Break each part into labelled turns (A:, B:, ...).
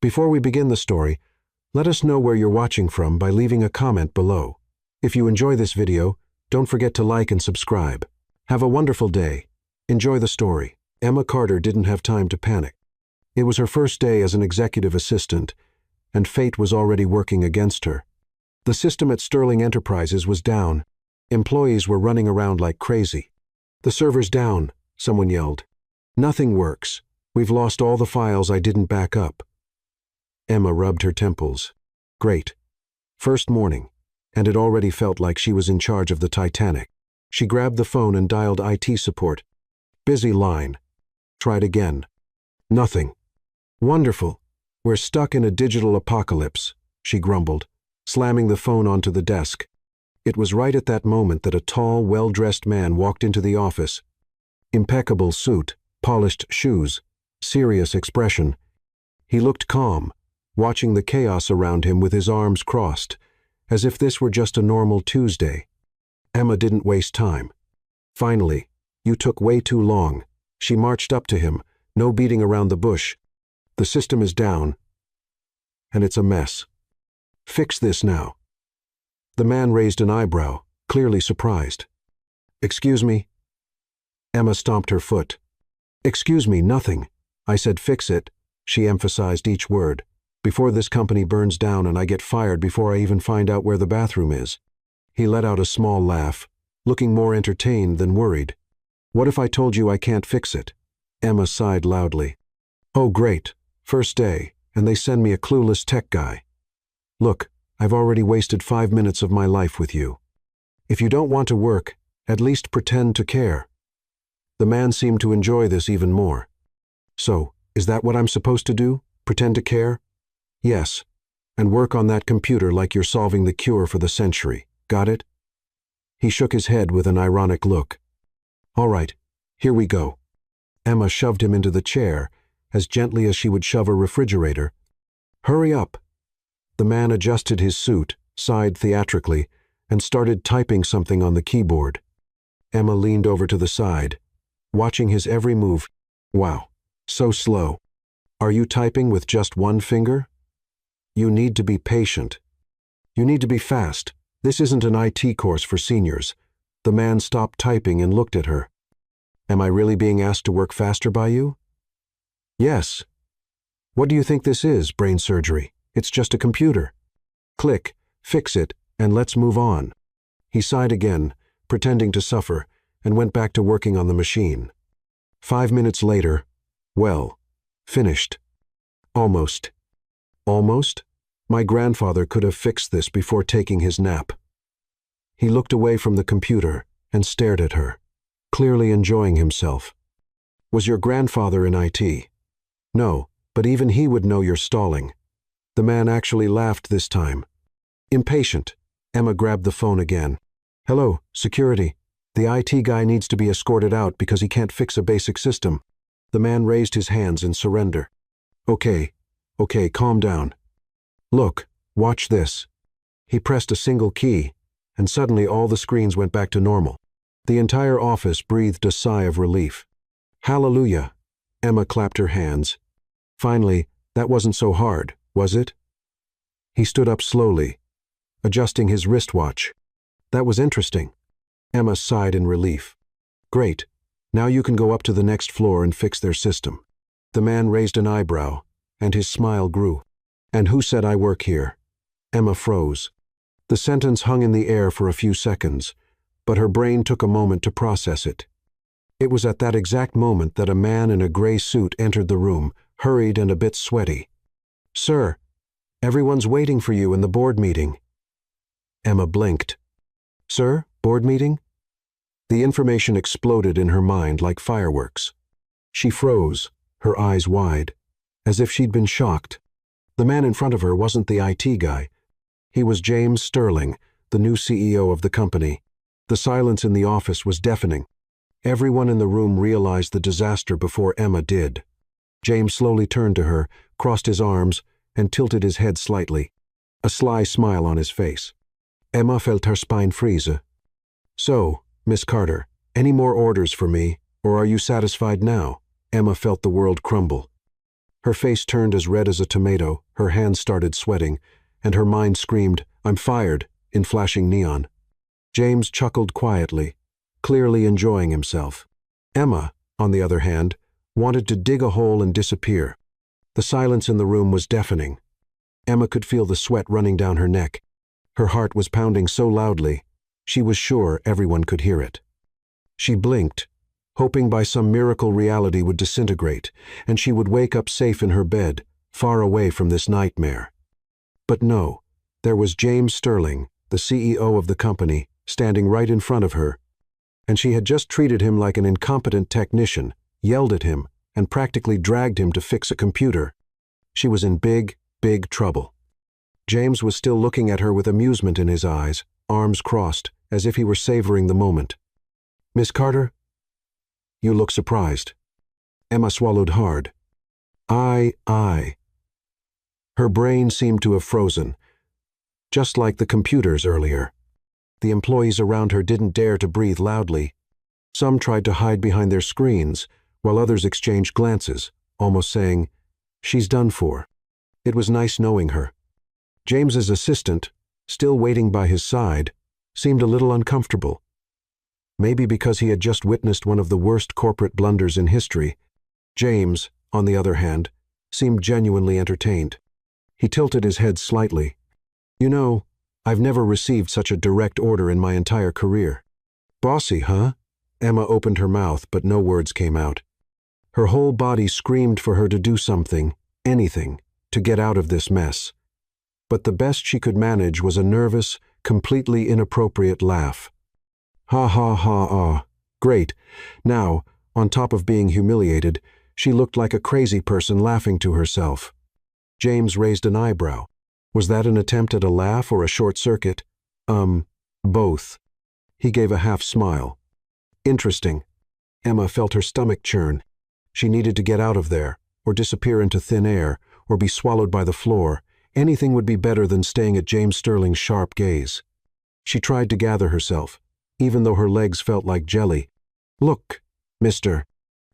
A: Before we begin the story, let us know where you're watching from by leaving a comment below. If you enjoy this video, don't forget to like and subscribe. Have a wonderful day. Enjoy the story. Emma Carter didn't have time to panic. It was her first day as an executive assistant, and fate was already working against her. The system at Sterling Enterprises was down. Employees were running around like crazy. "The server's down," someone yelled. "Nothing works. We've lost all the files I didn't back up." Emma rubbed her temples. Great. First morning, and it already felt like she was in charge of the Titanic. She grabbed the phone and dialed IT support. "Busy line." Tried again. "Nothing." "Wonderful. We're stuck in a digital apocalypse," she grumbled, slamming the phone onto the desk. It was right at that moment that a tall, well-dressed man walked into the office. Impeccable suit, polished shoes, serious expression. He looked calm, watching the chaos around him with his arms crossed, as if this were just a normal Tuesday. Emma didn't waste time. "Finally, you took way too long." She marched up to him, no beating around the bush. "The system is down, and it's a mess. Fix this now." The man raised an eyebrow, clearly surprised. "Excuse me?" Emma stomped her foot. "Excuse me, nothing. I said fix it," she emphasized each word, "before this company burns down and I get fired before I even find out where the bathroom is." He let out a small laugh, looking more entertained than worried. "What if I told you I can't fix it?" Emma sighed loudly. "Oh, great. First day, and they send me a clueless tech guy. Look, I've already wasted 5 minutes of my life with you. If you don't want to work, at least pretend to care." The man seemed to enjoy this even more. "So, is that what I'm supposed to do? Pretend to care?" "Yes, and work on that computer like you're solving the cure for the century. Got it?" He shook his head with an ironic look. "All right, here we go." Emma shoved him into the chair, as gently as she would shove a refrigerator. "Hurry up." The man adjusted his suit, sighed theatrically, and started typing something on the keyboard. Emma leaned over to the side, watching his every move. "Wow, so slow. Are you typing with just one finger? You need to be patient. You need to be fast. This isn't an IT course for seniors." The man stopped typing and looked at her. "Am I really being asked to work faster by you?" "Yes." "What do you think this is, brain surgery? It's just a computer. Click, fix it, and let's move on." He sighed again, pretending to suffer, and went back to working on the machine. 5 minutes later, well, finished. Almost. Almost? My grandfather could have fixed this before taking his nap. He looked away from the computer and stared at her, clearly enjoying himself. "Was your grandfather in IT?" "No, but even he would know you're stalling." The man actually laughed this time. Impatient, Emma grabbed the phone again. "Hello, security. The IT guy needs to be escorted out because he can't fix a basic system." The man raised his hands in surrender. Okay, calm down. Look, watch this." He pressed a single key, and suddenly all the screens went back to normal. The entire office breathed a sigh of relief. "Hallelujah." Emma clapped her hands. Finally, that wasn't so hard, was it? He stood up slowly, adjusting his wristwatch. "That was interesting." Emma sighed in relief. "Great. Now you can go up to the next floor and fix their system." The man raised an eyebrow, and his smile grew. "And who said I work here?" Emma froze. The sentence hung in the air for a few seconds, but her brain took a moment to process it. It was at that exact moment that a man in a gray suit entered the room, hurried and a bit sweaty. "Sir, everyone's waiting for you in the board meeting." Emma blinked. "Sir, board meeting?" The information exploded in her mind like fireworks. She froze, her eyes wide, as if she'd been shocked. The man in front of her wasn't the IT guy. He was James Sterling, the new CEO of the company. The silence in the office was deafening. Everyone in the room realized the disaster before Emma did. James slowly turned to her, crossed his arms, and tilted his head slightly, a sly smile on his face. Emma felt her spine freeze. "So, Miss Carter, any more orders for me, or are you satisfied now?" Emma felt the world crumble. Her face turned as red as a tomato, her hands started sweating, and her mind screamed, "I'm fired," in flashing neon. James chuckled quietly, clearly enjoying himself. Emma, on the other hand, wanted to dig a hole and disappear. The silence in the room was deafening. Emma could feel the sweat running down her neck. Her heart was pounding so loudly, she was sure everyone could hear it. She blinked, hoping by some miracle reality would disintegrate, and she would wake up safe in her bed, far away from this nightmare. But no, there was James Sterling, the CEO of the company, standing right in front of her, and she had just treated him like an incompetent technician, yelled at him, and practically dragged him to fix a computer. She was in big, big trouble. James was still looking at her with amusement in his eyes, arms crossed, as if he were savoring the moment. "Miss Carter? You look surprised." Emma swallowed hard. I. Her brain seemed to have frozen, just like the computers earlier. The employees around her didn't dare to breathe loudly. Some tried to hide behind their screens, while others exchanged glances, almost saying, "She's done for." It was nice knowing her. James's assistant, still waiting by his side, seemed a little uncomfortable. Maybe because he had just witnessed one of the worst corporate blunders in history. James, on the other hand, seemed genuinely entertained. He tilted his head slightly. "You know, I've never received such a direct order in my entire career." "Bossy, huh?" Emma opened her mouth, but no words came out. Her whole body screamed for her to do something, anything, to get out of this mess. But the best she could manage was a nervous, completely inappropriate laugh. "Ha ha ha ah. Great. Now, on top of being humiliated, she looked like a crazy person laughing to herself." James raised an eyebrow. Was that an attempt at a laugh or a short circuit? Both. He gave a half smile. "Interesting." Emma felt her stomach churn. She needed to get out of there, or disappear into thin air, or be swallowed by the floor. Anything would be better than staying at James Sterling's sharp gaze. She tried to gather herself, even though her legs felt like jelly. "Look, Mr.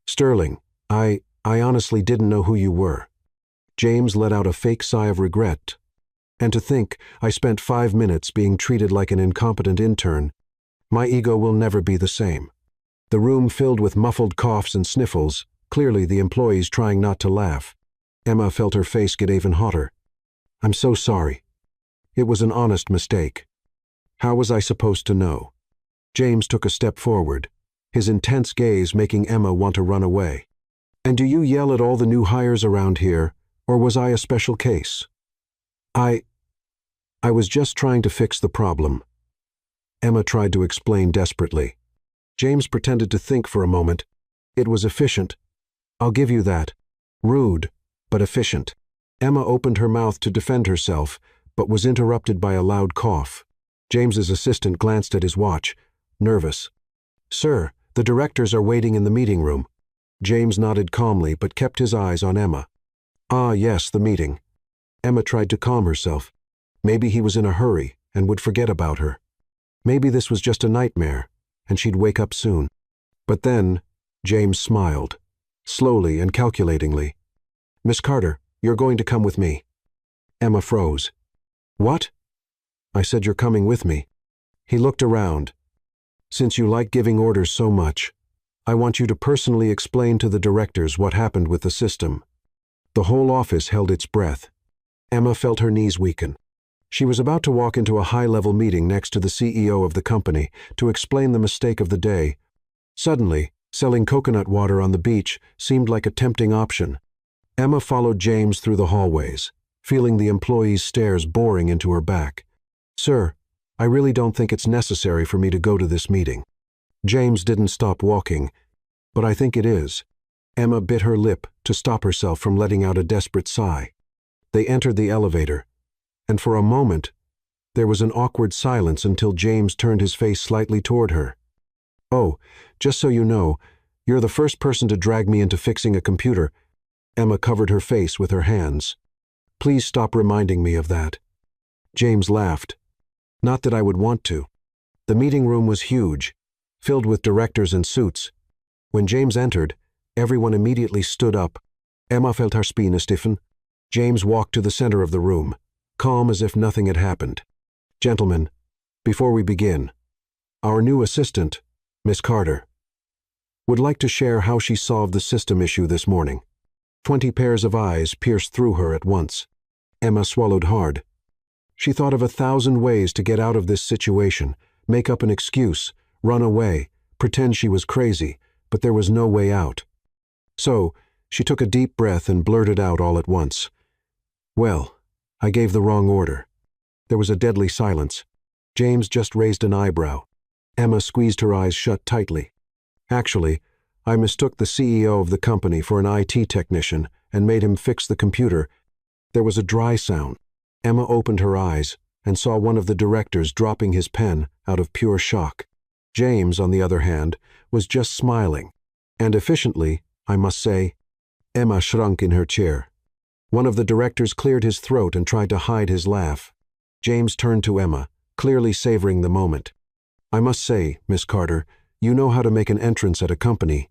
A: Sterling, I honestly didn't know who you were." James let out a fake sigh of regret. "And to think I spent 5 minutes being treated like an incompetent intern. My ego will never be the same." The room filled with muffled coughs and sniffles, clearly the employees trying not to laugh. Emma felt her face get even hotter. "I'm so sorry. It was an honest mistake. How was I supposed to know?" James took a step forward, his intense gaze making Emma want to run away. "And do you yell at all the new hires around here, or was I a special case?" I was just trying to fix the problem." Emma tried to explain desperately. James pretended to think for a moment. "It was efficient. I'll give you that. Rude, but efficient." Emma opened her mouth to defend herself, but was interrupted by a loud cough. James's assistant glanced at his watch, nervous. "Sir, the directors are waiting in the meeting room." James nodded calmly, but kept his eyes on Emma. "Ah, yes, the meeting." Emma tried to calm herself. Maybe he was in a hurry and would forget about her. Maybe this was just a nightmare, and she'd wake up soon. But then, James smiled, slowly and calculatingly. "Miss Carter, you're going to come with me." Emma froze. "What?" "I said you're coming with me." He looked around. "Since you like giving orders so much, I want you to personally explain to the directors what happened with the system." The whole office held its breath. Emma felt her knees weaken. She was about to walk into a high-level meeting next to the CEO of the company to explain the mistake of the day. Suddenly, selling coconut water on the beach seemed like a tempting option. Emma followed James through the hallways, feeling the employees' stares boring into her back. "Sir, I really don't think it's necessary for me to go to this meeting." James didn't stop walking. "But I think it is." Emma bit her lip to stop herself from letting out a desperate sigh. They entered the elevator, and for a moment, there was an awkward silence until James turned his face slightly toward her. "Oh, just so you know, you're the first person to drag me into fixing a computer." Emma covered her face with her hands. "Please stop reminding me of that." James laughed. "Not that I would want to." The meeting room was huge, filled with directors in suits. When James entered, everyone immediately stood up, Emma felt her spine stiffen. James walked to the center of the room, calm as if nothing had happened. Gentlemen, before we begin, our new assistant, Miss Carter, would like to share how she solved the system issue this morning. 20 pairs of eyes pierced through her at once. Emma swallowed hard. She thought of 1,000 ways to get out of this situation, make up an excuse, run away, pretend she was crazy, but there was no way out. So, she took a deep breath and blurted out all at once. Well, I gave the wrong order. There was a deadly silence. James just raised an eyebrow. Emma squeezed her eyes shut tightly. Actually, I mistook the CEO of the company for an IT technician and made him fix the computer. There was a dry sound. Emma opened her eyes and saw one of the directors dropping his pen out of pure shock. James, on the other hand, was just smiling. And efficiently, I must say. Emma shrunk in her chair. One of the directors cleared his throat and tried to hide his laugh. James turned to Emma, clearly savoring the moment. I must say, Miss Carter, you know how to make an entrance at a company.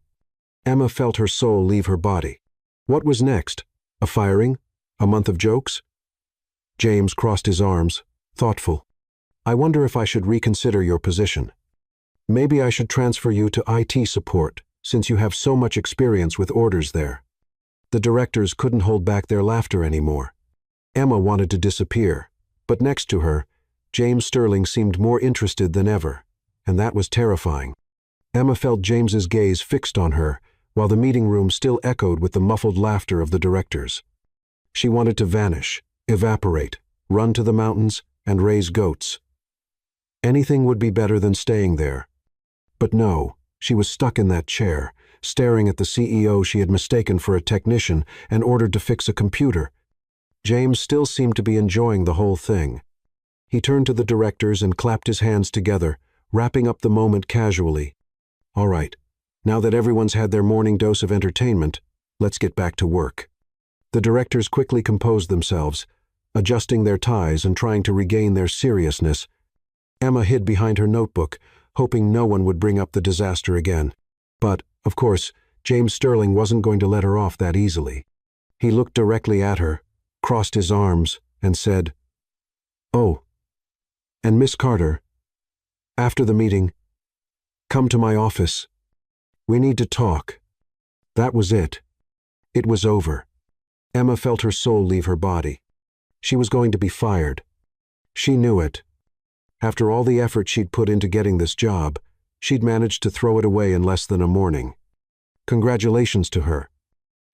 A: Emma felt her soul leave her body. What was next? A firing? A month of jokes? James crossed his arms, thoughtful. I wonder if I should reconsider your position. Maybe I should transfer you to IT support, since you have so much experience with orders there. The directors couldn't hold back their laughter anymore. Emma wanted to disappear, but next to her, James Sterling seemed more interested than ever, and that was terrifying. Emma felt James's gaze fixed on her, while the meeting room still echoed with the muffled laughter of the directors. She wanted to vanish, evaporate, run to the mountains, and raise goats. Anything would be better than staying there. But no, she was stuck in that chair, staring at the CEO she had mistaken for a technician and ordered to fix a computer. James still seemed to be enjoying the whole thing. He turned to the directors and clapped his hands together, wrapping up the moment casually. All right, now that everyone's had their morning dose of entertainment, let's get back to work. The directors quickly composed themselves, adjusting their ties and trying to regain their seriousness. Emma hid behind her notebook, hoping no one would bring up the disaster again. But, of course, James Sterling wasn't going to let her off that easily. He looked directly at her, crossed his arms, and said, Oh, and Miss Carter, after the meeting, come to my office. We need to talk. That was it. It was over. Emma felt her soul leave her body. She was going to be fired. She knew it. After all the effort she'd put into getting this job, she'd managed to throw it away in less than a morning. Congratulations to her.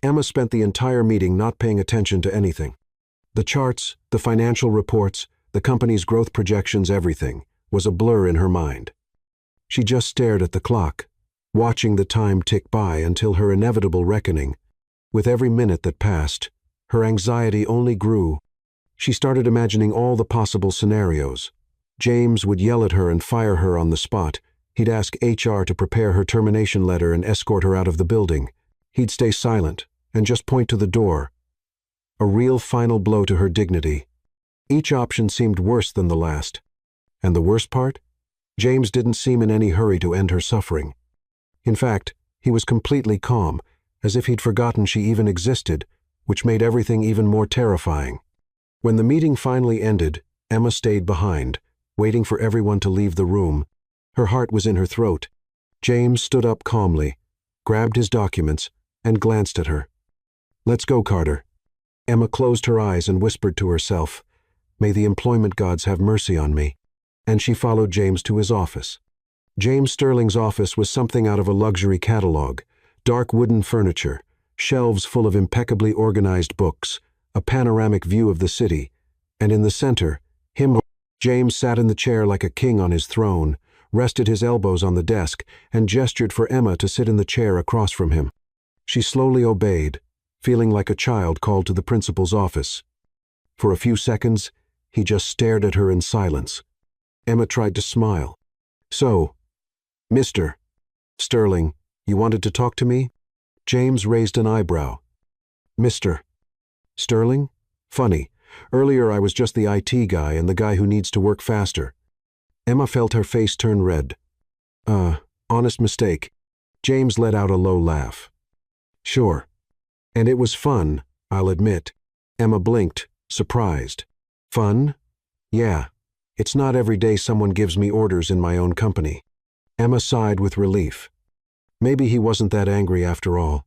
A: Emma spent the entire meeting not paying attention to anything. The charts, the financial reports, the company's growth projections, everything was a blur in her mind. She just stared at the clock, watching the time tick by until her inevitable reckoning. With every minute that passed, her anxiety only grew. She started imagining all the possible scenarios. James would yell at her and fire her on the spot. He'd ask HR to prepare her termination letter and escort her out of the building. He'd stay silent and just point to the door. A real final blow to her dignity. Each option seemed worse than the last. And the worst part? James didn't seem in any hurry to end her suffering. In fact, he was completely calm, as if he'd forgotten she even existed, which made everything even more terrifying. When the meeting finally ended, Emma stayed behind, waiting for everyone to leave the room. Her heart was in her throat. James stood up calmly, grabbed his documents, and glanced at her. Let's go, Carter. Emma closed her eyes and whispered to herself, May the employment gods have mercy on me. And she followed James to his office. James Sterling's office was something out of a luxury catalog. Dark wooden furniture, shelves full of impeccably organized books, a panoramic view of the city, and in the center, James sat in the chair like a king on his throne, rested his elbows on the desk, and gestured for Emma to sit in the chair across from him. She slowly obeyed, feeling like a child called to the principal's office. For a few seconds, he just stared at her in silence. Emma tried to smile. So, Mr. Sterling, you wanted to talk to me? James raised an eyebrow. Mr. Sterling? Funny. Earlier I was just the IT guy and the guy who needs to work faster. Emma felt her face turn red. Honest mistake. James let out a low laugh. Sure. And it was fun, I'll admit. Emma blinked, surprised. Fun? Yeah. It's not every day someone gives me orders in my own company. Emma sighed with relief. Maybe he wasn't that angry after all.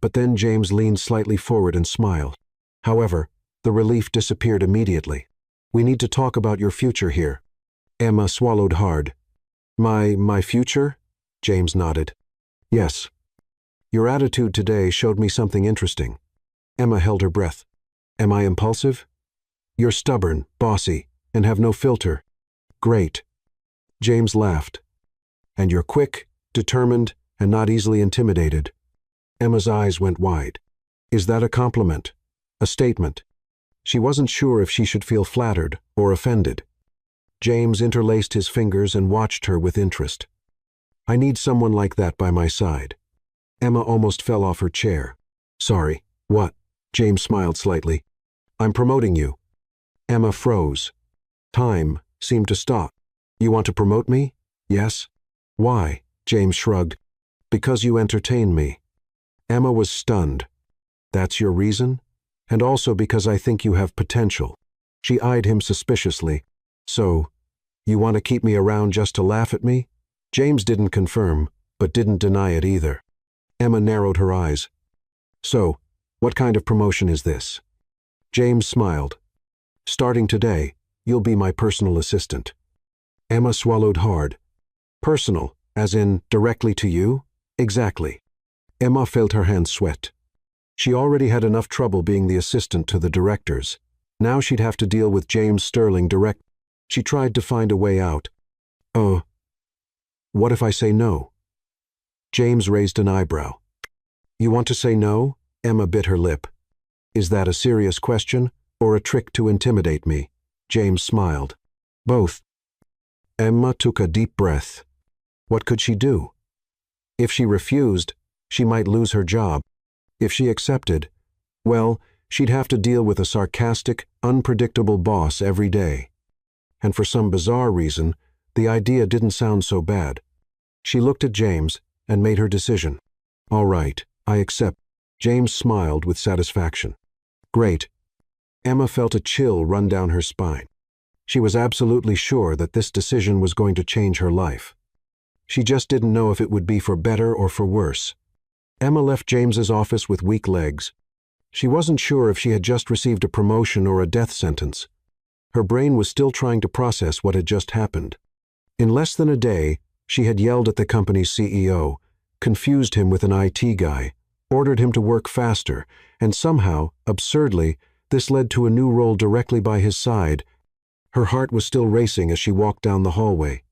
A: But then James leaned slightly forward and smiled. However, the relief disappeared immediately. We need to talk about your future here. Emma swallowed hard. My future? James nodded. Yes. Your attitude today showed me something interesting. Emma held her breath. Am I impulsive? You're stubborn, bossy, and have no filter. Great. James laughed. And you're quick, determined, and not easily intimidated. Emma's eyes went wide. Is that a compliment? A statement? She wasn't sure if she should feel flattered or offended. James interlaced his fingers and watched her with interest. I need someone like that by my side. Emma almost fell off her chair. Sorry, what? James smiled slightly. I'm promoting you. Emma froze. Time seemed to stop. You want to promote me? Yes. Why? James shrugged. Because you entertain me. Emma was stunned. That's your reason? And also because I think you have potential. She eyed him suspiciously. So, you want to keep me around just to laugh at me? James didn't confirm, but didn't deny it either. Emma narrowed her eyes. So, what kind of promotion is this? James smiled. Starting today, you'll be my personal assistant. Emma swallowed hard. Personal, as in directly to you? Exactly. Emma felt her hands sweat. She already had enough trouble being the assistant to the directors. Now she'd have to deal with James Sterling direct. She tried to find a way out. Oh. What if I say no? James raised an eyebrow. You want to say no? Emma bit her lip. Is that a serious question, or a trick to intimidate me? James smiled. Both. Emma took a deep breath. What could she do? If she refused, she might lose her job. If she accepted, well, she'd have to deal with a sarcastic, unpredictable boss every day. And for some bizarre reason, the idea didn't sound so bad. She looked at James and made her decision. All right, I accept. James smiled with satisfaction. Great. Emma felt a chill run down her spine. She was absolutely sure that this decision was going to change her life. She just didn't know if it would be for better or for worse. Emma left James's office with weak legs. She wasn't sure if she had just received a promotion or a death sentence. Her brain was still trying to process what had just happened. In less than a day, she had yelled at the company's CEO, confused him with an IT guy, ordered him to work faster, and somehow, absurdly, this led to a new role directly by his side. Her heart was still racing as she walked down the hallway.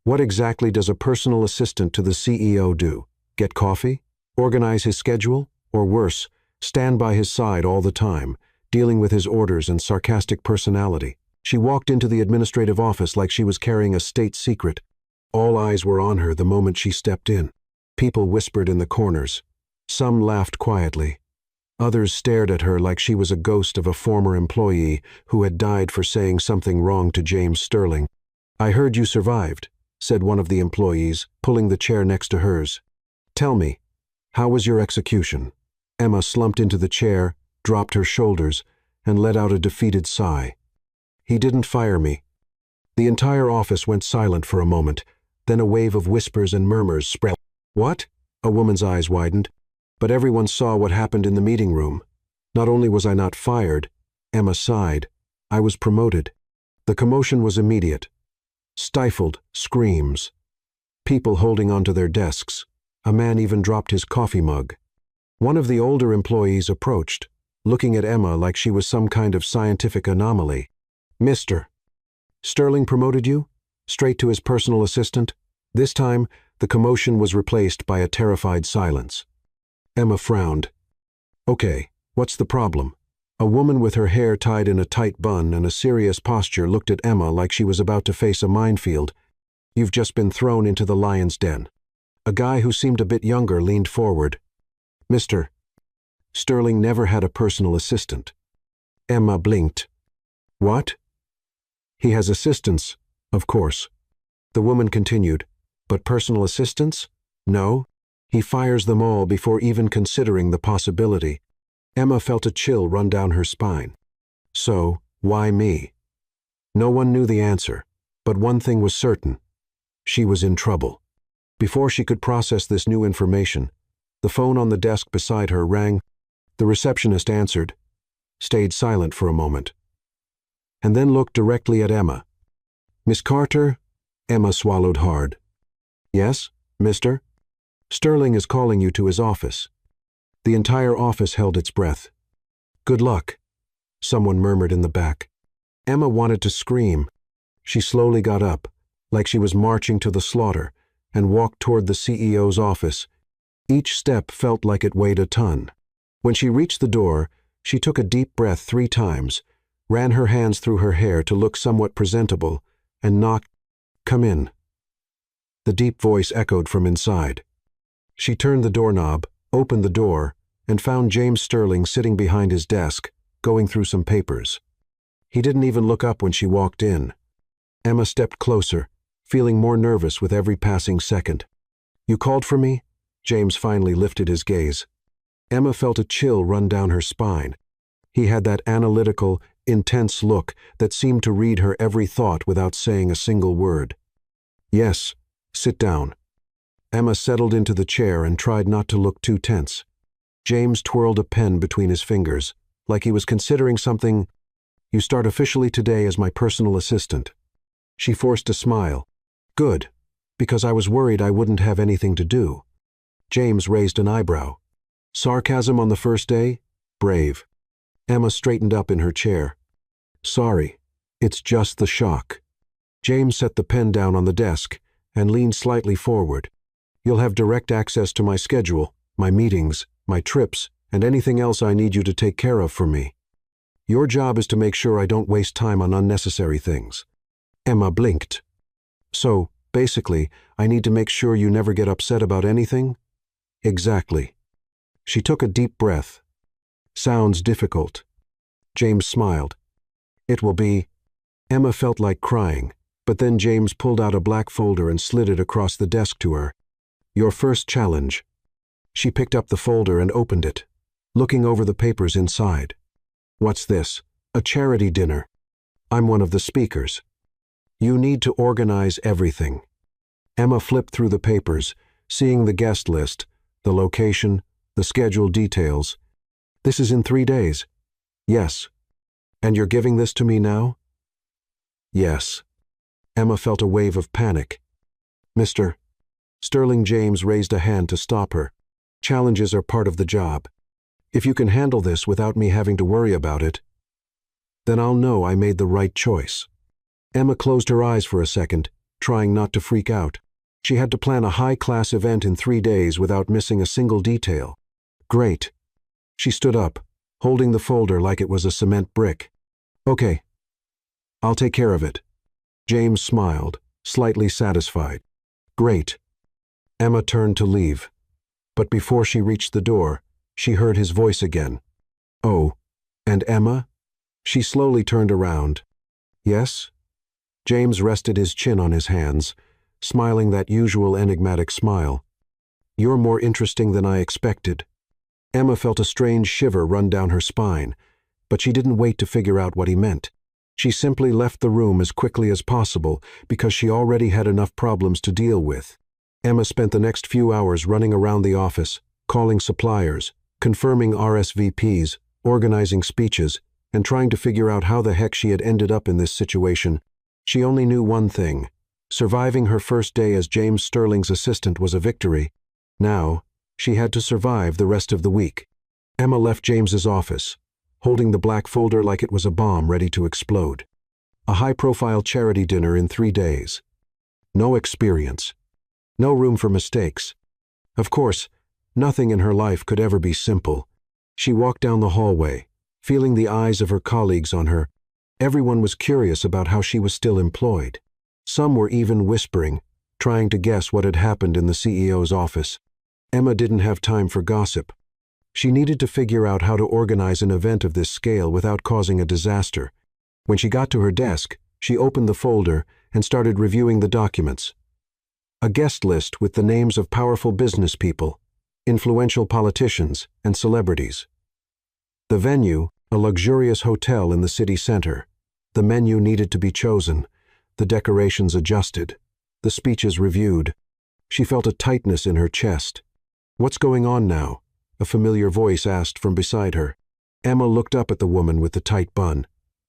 A: What exactly does a personal assistant to the CEO do? Get coffee? Organize his schedule? Or worse, stand by his side all the time, dealing with his orders and sarcastic personality? She walked into the administrative office like she was carrying a state secret. All eyes were on her the moment she stepped in. People whispered in the corners. Some laughed quietly. Others stared at her like she was a ghost of a former employee who had died for saying something wrong to James Sterling. I heard you survived, said one of the employees, pulling the chair next to hers. Tell me, how was your execution? Emma slumped into the chair, dropped her shoulders, and let out a defeated sigh. He didn't fire me. The entire office went silent for a moment, then a wave of whispers and murmurs spread. What? A woman's eyes widened. But everyone saw what happened in the meeting room. Not only was I not fired, Emma sighed, I was promoted. The commotion was immediate. Stifled screams. People holding onto their desks. A man even dropped his coffee mug. One of the older employees approached, looking at Emma like she was some kind of scientific anomaly. Mr. Sterling promoted you? Straight to his personal assistant? This time, the commotion was replaced by a terrified silence. Emma frowned. Okay, what's the problem? A woman with her hair tied in a tight bun and a serious posture looked at Emma like she was about to face a minefield. You've just been thrown into the lion's den. A guy who seemed a bit younger leaned forward. Mr. Sterling never had a personal assistant. Emma blinked. What? He has assistants, of course. The woman continued. But personal assistants? No. He fires them all before even considering the possibility. Emma felt a chill run down her spine. So, why me? No one knew the answer, but one thing was certain. She was in trouble. Before she could process this new information, the phone on the desk beside her rang. The receptionist answered, stayed silent for a moment, and then looked directly at Emma. "Miss Carter?" Emma swallowed hard. "Yes, mister? Sterling is calling you to his office." The entire office held its breath. "Good luck," someone murmured in the back. Emma wanted to scream. She slowly got up, like she was marching to the slaughter, and walked toward the CEO's office. Each step felt like it weighed a ton. When she reached the door, she took a deep breath 3 times, ran her hands through her hair to look somewhat presentable, and knocked. "Come in." The deep voice echoed from inside. She turned the doorknob, opened the door, and found James Sterling sitting behind his desk, going through some papers. He didn't even look up when she walked in. Emma stepped closer, feeling more nervous with every passing second. "You called for me?" James finally lifted his gaze. Emma felt a chill run down her spine. He had that analytical, intense look that seemed to read her every thought without saying a single word. "Yes, sit down." Emma settled into the chair and tried not to look too tense. James twirled a pen between his fingers, like he was considering something. "You start officially today as my personal assistant." She forced a smile. "Good, because I was worried I wouldn't have anything to do." James raised an eyebrow. "Sarcasm on the first day? Brave." Emma straightened up in her chair. "Sorry, it's just the shock." James set the pen down on the desk and leaned slightly forward. "You'll have direct access to my schedule, my meetings, my trips, and anything else I need you to take care of for me. Your job is to make sure I don't waste time on unnecessary things." Emma blinked. "So, basically, I need to make sure you never get upset about anything?" "Exactly." She took a deep breath. "Sounds difficult." James smiled. "It will be." Emma felt like crying, but then James pulled out a black folder and slid it across the desk to her. "Your first challenge." She picked up the folder and opened it, looking over the papers inside. "What's this? A charity dinner. I'm one of the speakers. You need to organize everything." Emma flipped through the papers, seeing the guest list, the location, the schedule details. "This is in 3 days." "Yes." "And you're giving this to me now?" "Yes." Emma felt a wave of panic. "Mr. Sterling." James raised a hand to stop her. "Challenges are part of the job. If you can handle this without me having to worry about it, then I'll know I made the right choice." Emma closed her eyes for a second, trying not to freak out. She had to plan a high-class event in 3 days without missing a single detail. "Great." She stood up, holding the folder like it was a cement brick. "Okay. I'll take care of it." James smiled, slightly satisfied. "Great." Emma turned to leave, but before she reached the door, she heard his voice again. "Oh, and Emma?" She slowly turned around. "Yes?" James rested his chin on his hands, smiling that usual enigmatic smile. "You're more interesting than I expected." Emma felt a strange shiver run down her spine, but she didn't wait to figure out what he meant. She simply left the room as quickly as possible because she already had enough problems to deal with. Emma spent the next few hours running around the office, calling suppliers, confirming RSVPs, organizing speeches, and trying to figure out how the heck she had ended up in this situation. She only knew one thing. Surviving her first day as James Sterling's assistant was a victory. Now, she had to survive the rest of the week. Emma left James's office, holding the black folder like it was a bomb ready to explode. A high-profile charity dinner in 3 days. No experience. No room for mistakes. Of course, nothing in her life could ever be simple. She walked down the hallway, feeling the eyes of her colleagues on her. Everyone was curious about how she was still employed. Some were even whispering, trying to guess what had happened in the CEO's office. Emma didn't have time for gossip. She needed to figure out how to organize an event of this scale without causing a disaster. When she got to her desk, she opened the folder and started reviewing the documents. A guest list with the names of powerful business people, influential politicians, and celebrities. The venue, a luxurious hotel in the city center. The menu needed to be chosen, the decorations adjusted, the speeches reviewed. She felt a tightness in her chest. "What's going on now?" a familiar voice asked from beside her. Emma looked up at the woman with the tight bun,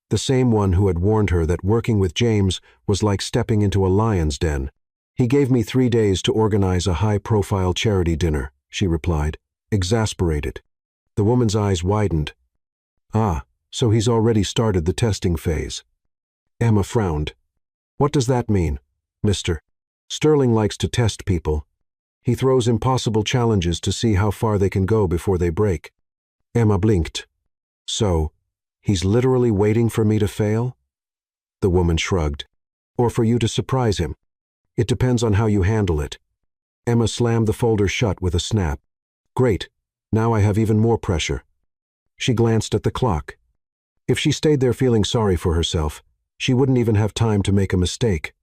A: the same one who had warned her that working with James was like stepping into a lion's den. "He gave me 3 days to organize a high-profile charity dinner," she replied, exasperated. The woman's eyes widened. "Ah, so he's already started the testing phase." Emma frowned. "What does that mean, mister?" "Sterling likes to test people. He throws impossible challenges to see how far they can go before they break." Emma blinked. "So, he's literally waiting for me to fail?" The woman shrugged. "Or for you to surprise him. It depends on how you handle it." Emma slammed the folder shut with a snap. "Great. Now I have even more pressure." She glanced at the clock. If she stayed there feeling sorry for herself, she wouldn't even have time to make a mistake.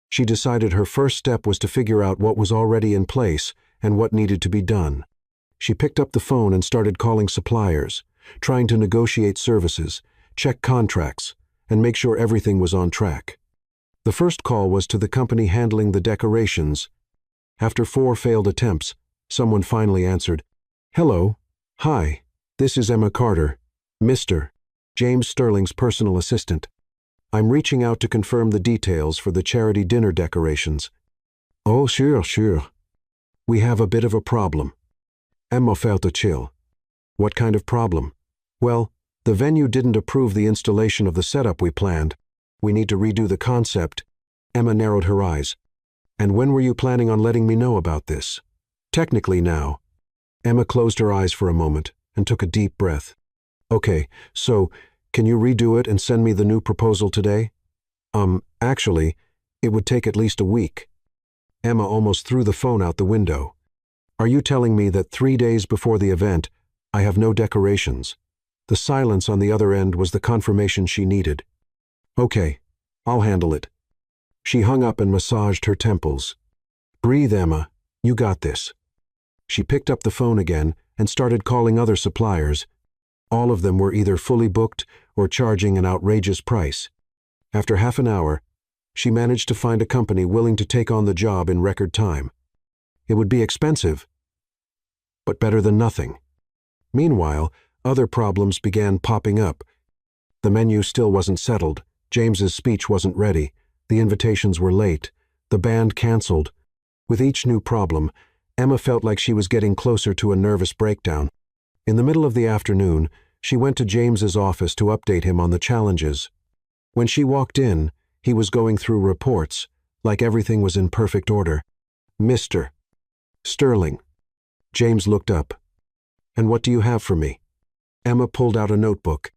A: She decided her first step was to figure out what was already in place and what needed to be done. She picked up the phone and started calling suppliers, trying to negotiate services, check contracts, and make sure everything was on track. The first call was to the company handling the decorations. After 4 failed attempts, someone finally answered. "Hello. Hi. This is Emma Carter, Mr. James Sterling's personal assistant. I'm reaching out to confirm the details for the charity dinner decorations." "Oh, sure. We have a bit of a problem." Emma felt a chill. "What kind of problem?" "Well, the venue didn't approve the installation of the setup we planned. We need to redo the concept." Emma narrowed her eyes. "And when were you planning on letting me know about this?" "Technically now." Emma closed her eyes for a moment and took a deep breath. "Okay, so can you redo it and send me the new proposal today?" Actually, it would take at least a week." Emma almost threw the phone out the window. "Are you telling me that 3 days before the event, I have no decorations?" The silence on the other end was the confirmation she needed. "Okay, I'll handle it." She hung up and massaged her temples. "Breathe, Emma. You got this." She picked up the phone again and started calling other suppliers. All of them were either fully booked or charging an outrageous price. After half an hour, she managed to find a company willing to take on the job in record time. It would be expensive, but better than nothing. Meanwhile, other problems began popping up. The menu still wasn't settled, James's speech wasn't ready, the invitations were late, the band canceled. With each new problem, Emma felt like she was getting closer to a nervous breakdown. In the middle of the afternoon, she went to James's office to update him on the challenges. When she walked in, he was going through reports, like everything was in perfect order. "Mr. Sterling." James looked up. "And what do you have for me?" Emma pulled out a notebook.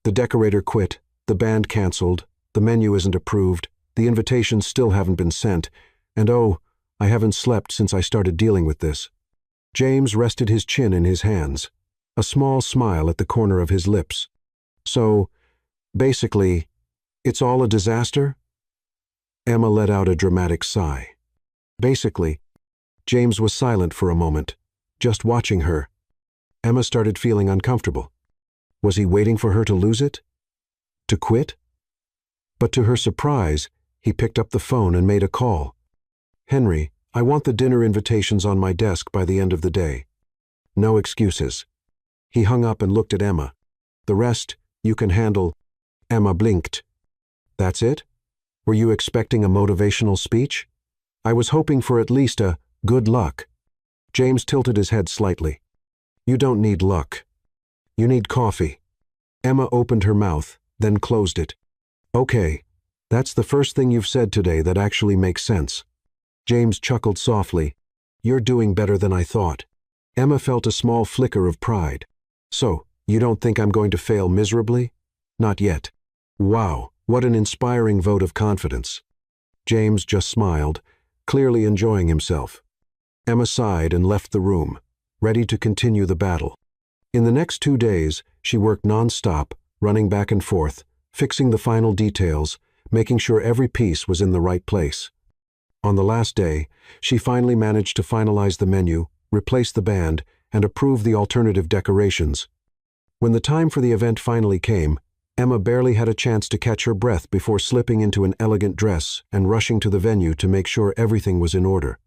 A: "The decorator quit, the band canceled, the menu isn't approved, the invitations still haven't been sent, and oh, I haven't slept since I started dealing with this." James rested his chin in his hands, a small smile at the corner of his lips. "So, basically, it's all a disaster?" Emma let out a dramatic sigh. "Basically." James was silent for a moment, just watching her. Emma started feeling uncomfortable. Was he waiting for her to lose it? To quit? But to her surprise, he picked up the phone and made a call. "Henry, I want the dinner invitations on my desk by the end of the day. No excuses." He hung up and looked at Emma. "The rest, you can handle." Emma blinked. "That's it? Were you expecting a motivational speech?" "I was hoping for at least a good luck." James tilted his head slightly. "You don't need luck. You need coffee." Emma opened her mouth, then closed it. "Okay, that's the first thing you've said today that actually makes sense." James chuckled softly. "You're doing better than I thought." Emma felt a small flicker of pride. "So, you don't think I'm going to fail miserably?" "Not yet." "Wow, what an inspiring vote of confidence." James just smiled, clearly enjoying himself. Emma sighed and left the room, ready to continue the battle. In the next 2 days, she worked non-stop, running back and forth, fixing the final details, making sure every piece was in the right place. On the last day, she finally managed to finalize the menu, replace the band, and approve the alternative decorations. When the time for the event finally came, Emma barely had a chance to catch her breath before slipping into an elegant dress and rushing to the venue to make sure everything was in order.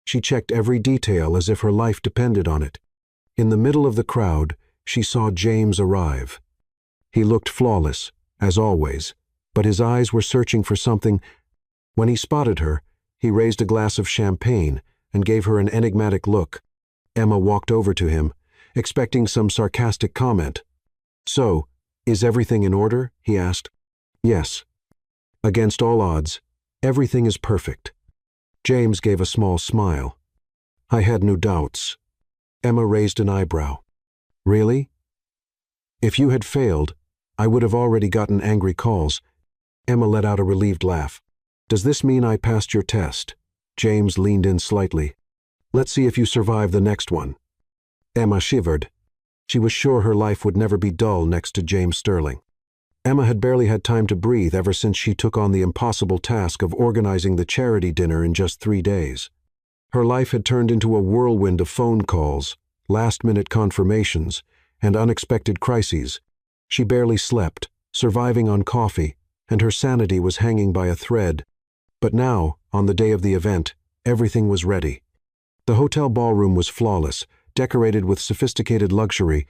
A: She checked every detail as if her life depended on it. In the middle of the crowd, she saw James arrive. He looked flawless, as always, but his eyes were searching for something. When he spotted her, he raised a glass of champagne and gave her an enigmatic look. Emma walked over to him, expecting some sarcastic comment. "So, is everything in order?" he asked. "Yes. Against all odds, everything is perfect." James gave a small smile. "I had no doubts." Emma raised an eyebrow. "Really? If you had failed, I would have already gotten angry calls." Emma let out a relieved laugh. "Does this mean I passed your test?" James leaned in slightly. "Let's see if you survive the next one." Emma shivered. She was sure her life would never be dull next to James Sterling. Emma had barely had time to breathe ever since she took on the impossible task of organizing the charity dinner in just 3 days. Her life had turned into a whirlwind of phone calls, last-minute confirmations, and unexpected crises. She barely slept, surviving on coffee, and her sanity was hanging by a thread. But now, on the day of the event, everything was ready. The hotel ballroom was flawless, decorated with sophisticated luxury.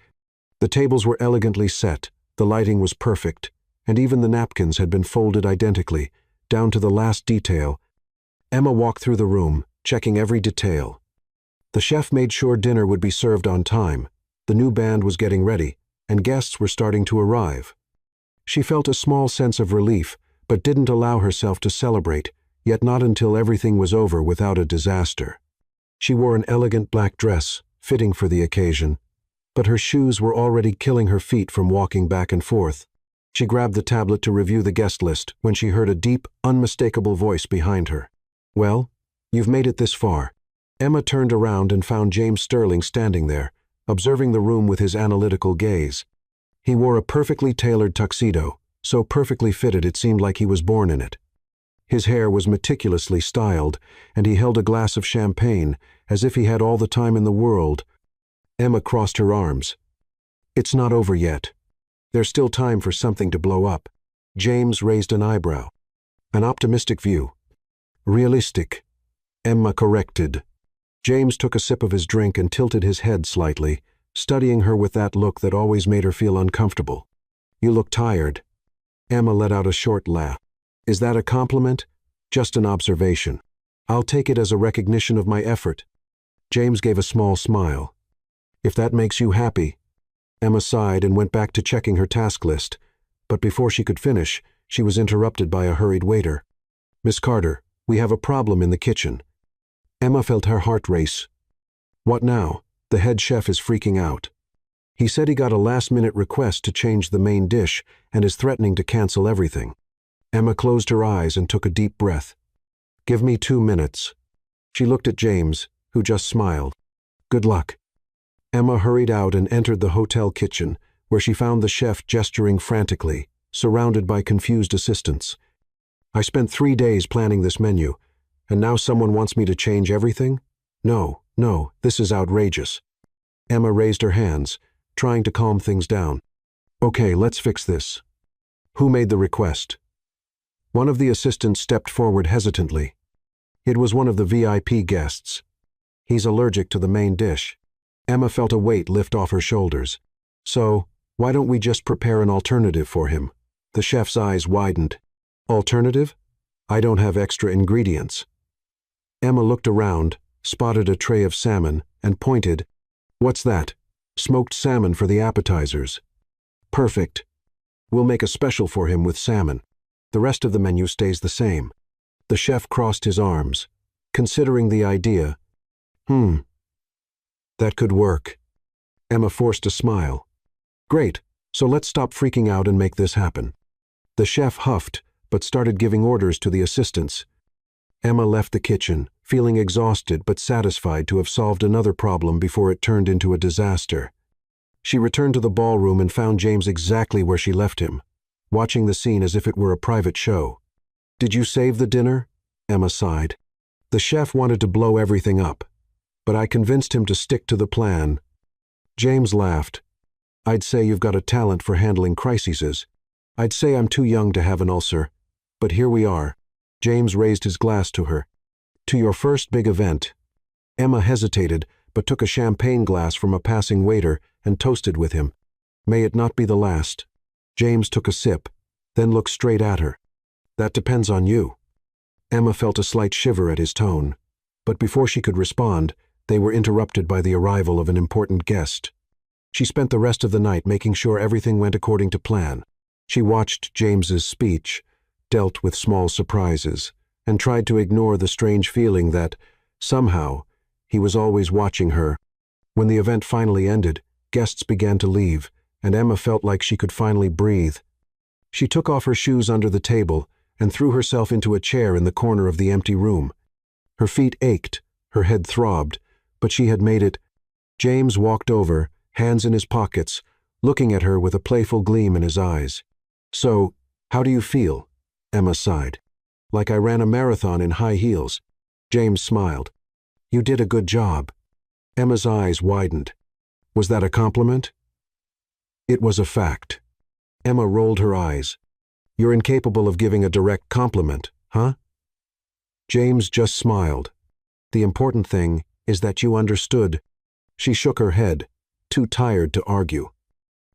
A: The tables were elegantly set, the lighting was perfect, and even the napkins had been folded identically, down to the last detail. Emma walked through the room, checking every detail. The chef made sure dinner would be served on time, the new band was getting ready, and guests were starting to arrive. She felt a small sense of relief, but didn't allow herself to celebrate, yet not until everything was over without a disaster. She wore an elegant black dress, fitting for the occasion, but her shoes were already killing her feet from walking back and forth. She grabbed the tablet to review the guest list when she heard a deep, unmistakable voice behind her. "Well, you've made it this far." Emma turned around and found James Sterling standing there, observing the room with his analytical gaze. He wore a perfectly tailored tuxedo, so perfectly fitted it seemed like he was born in it. His hair was meticulously styled, and he held a glass of champagne, as if he had all the time in the world. Emma crossed her arms. "It's not over yet. There's still time for something to blow up." James raised an eyebrow. "An optimistic view." "Realistic," Emma corrected. James took a sip of his drink and tilted his head slightly, studying her with that look that always made her feel uncomfortable. "You look tired." Emma let out a short laugh. "Is that a compliment?" "Just an observation. I'll take it as a recognition of my effort." James gave a small smile. "If that makes you happy." Emma sighed and went back to checking her task list, but before she could finish, she was interrupted by a hurried waiter. "Miss Carter, we have a problem in the kitchen." Emma felt her heart race. "What now?" "The head chef is freaking out. He said he got a last-minute request to change the main dish and is threatening to cancel everything." Emma closed her eyes and took a deep breath. "Give me 2 minutes." She looked at James, who just smiled. "Good luck." Emma hurried out and entered the hotel kitchen, where she found the chef gesturing frantically, surrounded by confused assistants. "I spent 3 days planning this menu, and now someone wants me to change everything? No, this is outrageous." Emma raised her hands, trying to calm things down. "Okay, let's fix this. Who made the request?" One of the assistants stepped forward hesitantly. It was one of the VIP guests. "He's allergic to the main dish." Emma felt a weight lift off her shoulders. "So, why don't we just prepare an alternative for him?" The chef's eyes widened. "Alternative? I don't have extra ingredients." Emma looked around, spotted a tray of salmon, and pointed. "What's that?" "Smoked salmon for the appetizers." "Perfect. We'll make a special for him with salmon. The rest of the menu stays the same." The chef crossed his arms, considering the idea. That could work." Emma forced a smile. "Great, so let's stop freaking out and make this happen." The chef huffed, but started giving orders to the assistants. Emma left the kitchen, feeling exhausted but satisfied to have solved another problem before it turned into a disaster. She returned to the ballroom and found James exactly where she left him, watching the scene as if it were a private show. "Did you save the dinner?" Emma sighed. "The chef wanted to blow everything up, but I convinced him to stick to the plan." James laughed. I'd say you've got a talent for handling crises. I'd say I'm too young to have an ulcer. But here we are. James raised his glass to her. To your first big event. Emma hesitated, but took a champagne glass from a passing waiter and toasted with him. May it not be the last. James took a sip, then looked straight at her. That depends on you. Emma felt a slight shiver at his tone, but before she could respond, they were interrupted by the arrival of an important guest. She spent the rest of the night making sure everything went according to plan. She watched James's speech, dealt with small surprises, and tried to ignore the strange feeling that, somehow, he was always watching her. When the event finally ended, guests began to leave, and Emma felt like she could finally breathe. She took off her shoes under the table and threw herself into a chair in the corner of the empty room. Her feet ached, her head throbbed, but she had made it. James walked over, hands in his pockets, looking at her with a playful gleam in his eyes. So, how do you feel? Emma sighed. Like I ran a marathon in high heels. James smiled. You did a good job. Emma's eyes widened. Was that a compliment? It was a fact. Emma rolled her eyes. You're incapable of giving a direct compliment, huh? James just smiled. The important thing is that you understood. She shook her head, too tired to argue.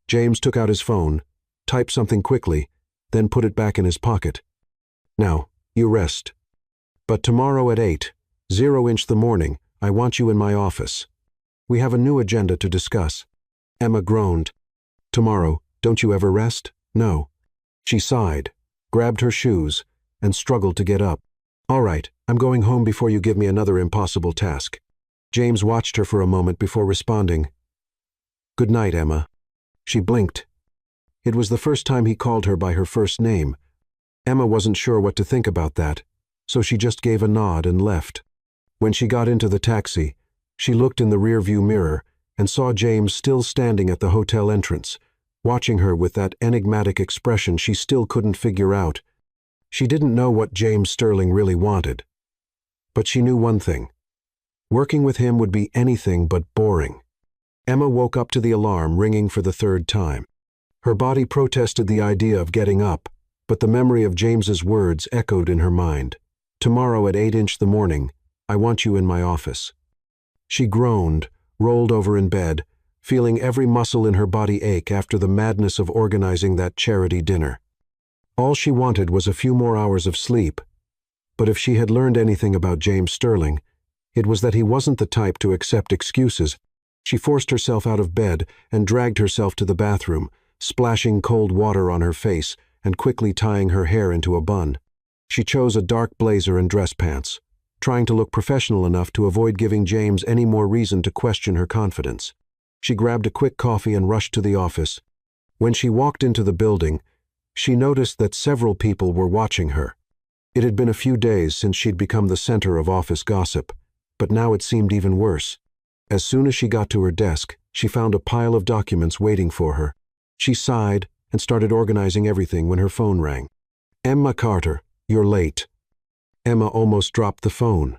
A: James took out his phone, typed something quickly, then put it back in his pocket. Now, you rest. But tomorrow at 8, 0-inch the morning, I want you in my office. We have a new agenda to discuss. Emma groaned. Tomorrow, don't you ever rest? No. She sighed, grabbed her shoes, and struggled to get up. All right, I'm going home before you give me another impossible task. James watched her for a moment before responding. Good night, Emma. She blinked. It was the first time he called her by her first name. Emma wasn't sure what to think about that, so she just gave a nod and left. When she got into the taxi, she looked in the rearview mirror and saw James still standing at the hotel entrance, watching her with that enigmatic expression she still couldn't figure out. She didn't know what James Sterling really wanted. But she knew one thing. Working with him would be anything but boring. Emma woke up to the alarm ringing for the third time. Her body protested the idea of getting up, but the memory of James's words echoed in her mind. Tomorrow at 8-inch the morning, I want you in my office. She groaned, rolled over in bed, feeling every muscle in her body ache after the madness of organizing that charity dinner. All she wanted was a few more hours of sleep, but if she had learned anything about James Sterling, it was that he wasn't the type to accept excuses. She forced herself out of bed and dragged herself to the bathroom, splashing cold water on her face and quickly tying her hair into a bun. She chose a dark blazer and dress pants, trying to look professional enough to avoid giving James any more reason to question her confidence. She grabbed a quick coffee and rushed to the office. When she walked into the building, she noticed that several people were watching her. It had been a few days since she'd become the center of office gossip, but now it seemed even worse. As soon as she got to her desk, she found a pile of documents waiting for her. She sighed and started organizing everything when her phone rang. Emma Carter, you're late. Emma almost dropped the phone.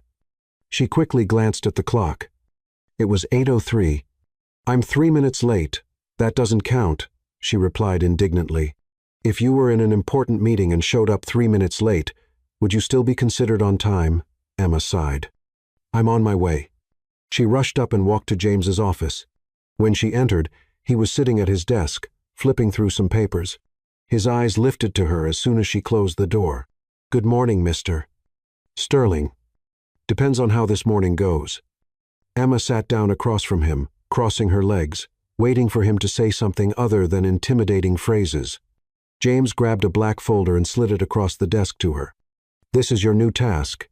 A: She quickly glanced at the clock. It was 8:03. I'm 3 minutes late. That doesn't count, she replied indignantly. If you were in an important meeting and showed up 3 minutes late, would you still be considered on time? Emma sighed. I'm on my way. She rushed up and walked to James's office. When she entered, he was sitting at his desk, flipping through some papers. His eyes lifted to her as soon as she closed the door. Good morning, Mr. Sterling. Depends on how this morning goes. Emma sat down across from him, crossing her legs, waiting for him to say something other than intimidating phrases. James grabbed a black folder and slid it across the desk to her. This is your new task.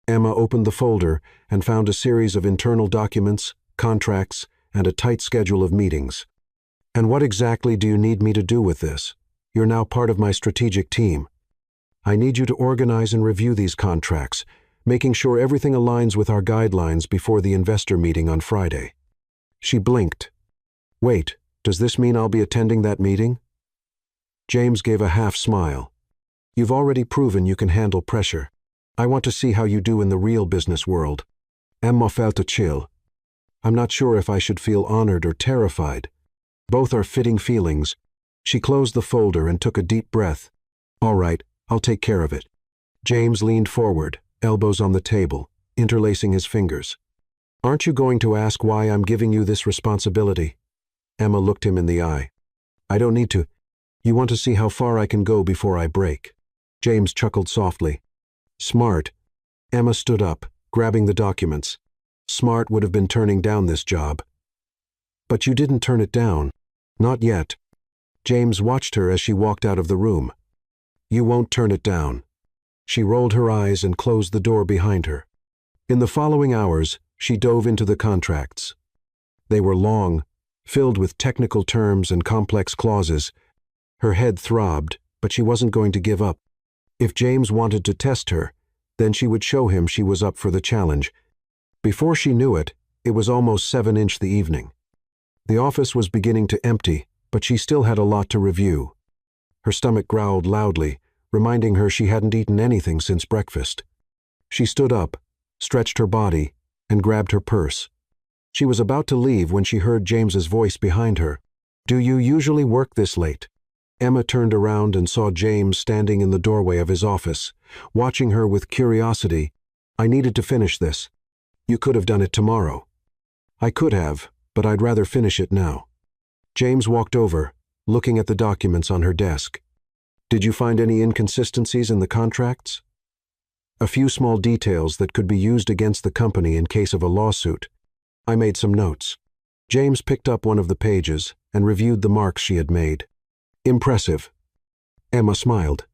A: Emma opened the folder and found a series of internal documents, contracts, and a tight schedule of meetings. And what exactly do you need me to do with this? You're now part of my strategic team. I need you to organize and review these contracts, making sure everything aligns with our guidelines before the investor meeting on Friday. She blinked. Wait, does this mean I'll be attending that meeting? James gave a half smile. You've already proven you can handle pressure. I want to see how you do in the real business world. Emma felt a chill. I'm not sure if I should feel honored or terrified. Both are fitting feelings. She closed the folder and took a deep breath. All right, I'll take care of it. James leaned forward, elbows on the table, interlacing his fingers. Aren't you going to ask why I'm giving you this responsibility? Emma looked him in the eye. I don't need to. You want to see how far I can go before I break. James chuckled softly. Smart. Emma stood up, grabbing the documents. Smart would have been turning down this job. But you didn't turn it down. Not yet. James watched her as she walked out of the room. You won't turn it down. She rolled her eyes and closed the door behind her. In the following hours, she dove into the contracts. They were long, filled with technical terms and complex clauses. Her head throbbed, but she wasn't going to give up. If James wanted to test her, then she would show him she was up for the challenge. Before she knew it, it was almost 7-inch the evening. The office was beginning to empty, but she still had a lot to review. Her stomach growled loudly, reminding her she hadn't eaten anything since breakfast. She stood up, stretched her body, and grabbed her purse. She was about to leave when she heard James's voice behind her. Do you usually work this late? Emma turned around and saw James standing in the doorway of his office, watching her with curiosity. I needed to finish this. You could have done it tomorrow. I could have, but I'd rather finish it now. James walked over, looking at the documents on her desk. Did you find any inconsistencies in the contracts? A few small details that could be used against the company in case of a lawsuit. I made some notes. James picked up one of the pages and reviewed the marks she had made. Impressive. Emma smiled.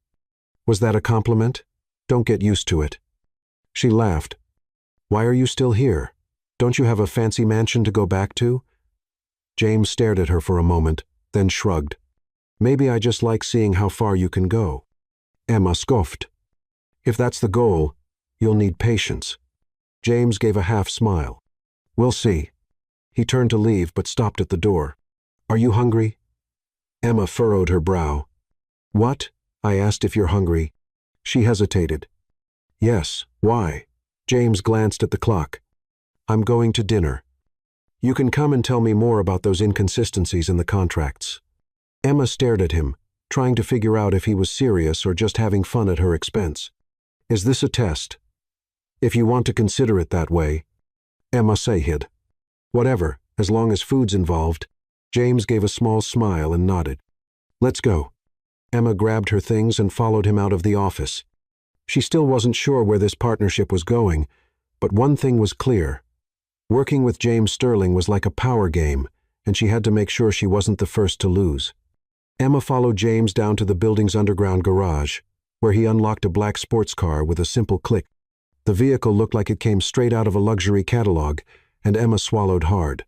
A: Was that a compliment? Don't get used to it. She laughed. Why are you still here? Don't you have a fancy mansion to go back to? James stared at her for a moment, then shrugged. Maybe I just like seeing how far you can go. Emma scoffed. If that's the goal, you'll need patience. James gave a half smile. We'll see. He turned to leave but stopped at the door. Are you hungry? Emma furrowed her brow. What? I asked if you're hungry. She hesitated. Yes, why? James glanced at the clock. I'm going to dinner. You can come and tell me more about those inconsistencies in the contracts. Emma stared at him, trying to figure out if he was serious or just having fun at her expense. Is this a test? If you want to consider it that way. Emma said. Whatever, as long as food's involved. James gave a small smile and nodded. Let's go. Emma grabbed her things and followed him out of the office. She still wasn't sure where this partnership was going, but one thing was clear. Working with James Sterling was like a power game, and she had to make sure she wasn't the first to lose. Emma followed James down to the building's underground garage, where he unlocked a black sports car with a simple click. The vehicle looked like it came straight out of a luxury catalog, and Emma swallowed hard.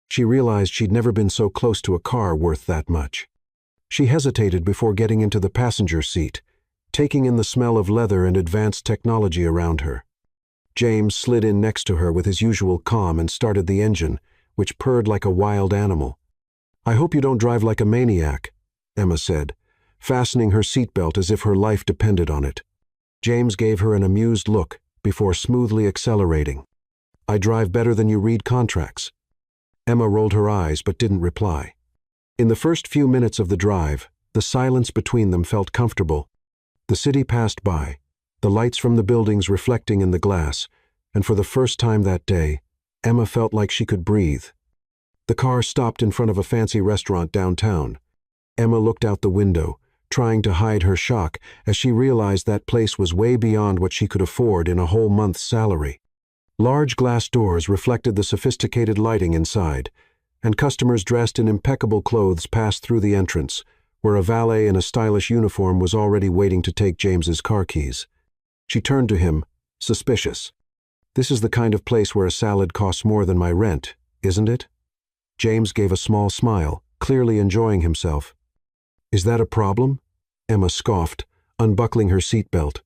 A: She realized she'd never been so close to a car worth that much. She hesitated before getting into the passenger seat, taking in the smell of leather and advanced technology around her. James slid in next to her with his usual calm and started the engine, which purred like a wild animal. I hope you don't drive like a maniac, Emma said, fastening her seatbelt as if her life depended on it. James gave her an amused look before smoothly accelerating. I drive better than you read contracts. Emma rolled her eyes but didn't reply. In the first few minutes of the drive, the silence between them felt comfortable. The city passed by, the lights from the buildings reflecting in the glass, and for the first time that day, Emma felt like she could breathe. The car stopped in front of a fancy restaurant downtown. Emma looked out the window, trying to hide her shock as she realized that place was way beyond what she could afford in a whole month's salary. Large glass doors reflected the sophisticated lighting inside, and customers dressed in impeccable clothes passed through the entrance, where a valet in a stylish uniform was already waiting to take James's car keys. She turned to him, suspicious. This is the kind of place where a salad costs more than my rent, isn't it? James gave a small smile, clearly enjoying himself. Is that a problem? Emma scoffed, unbuckling her seatbelt.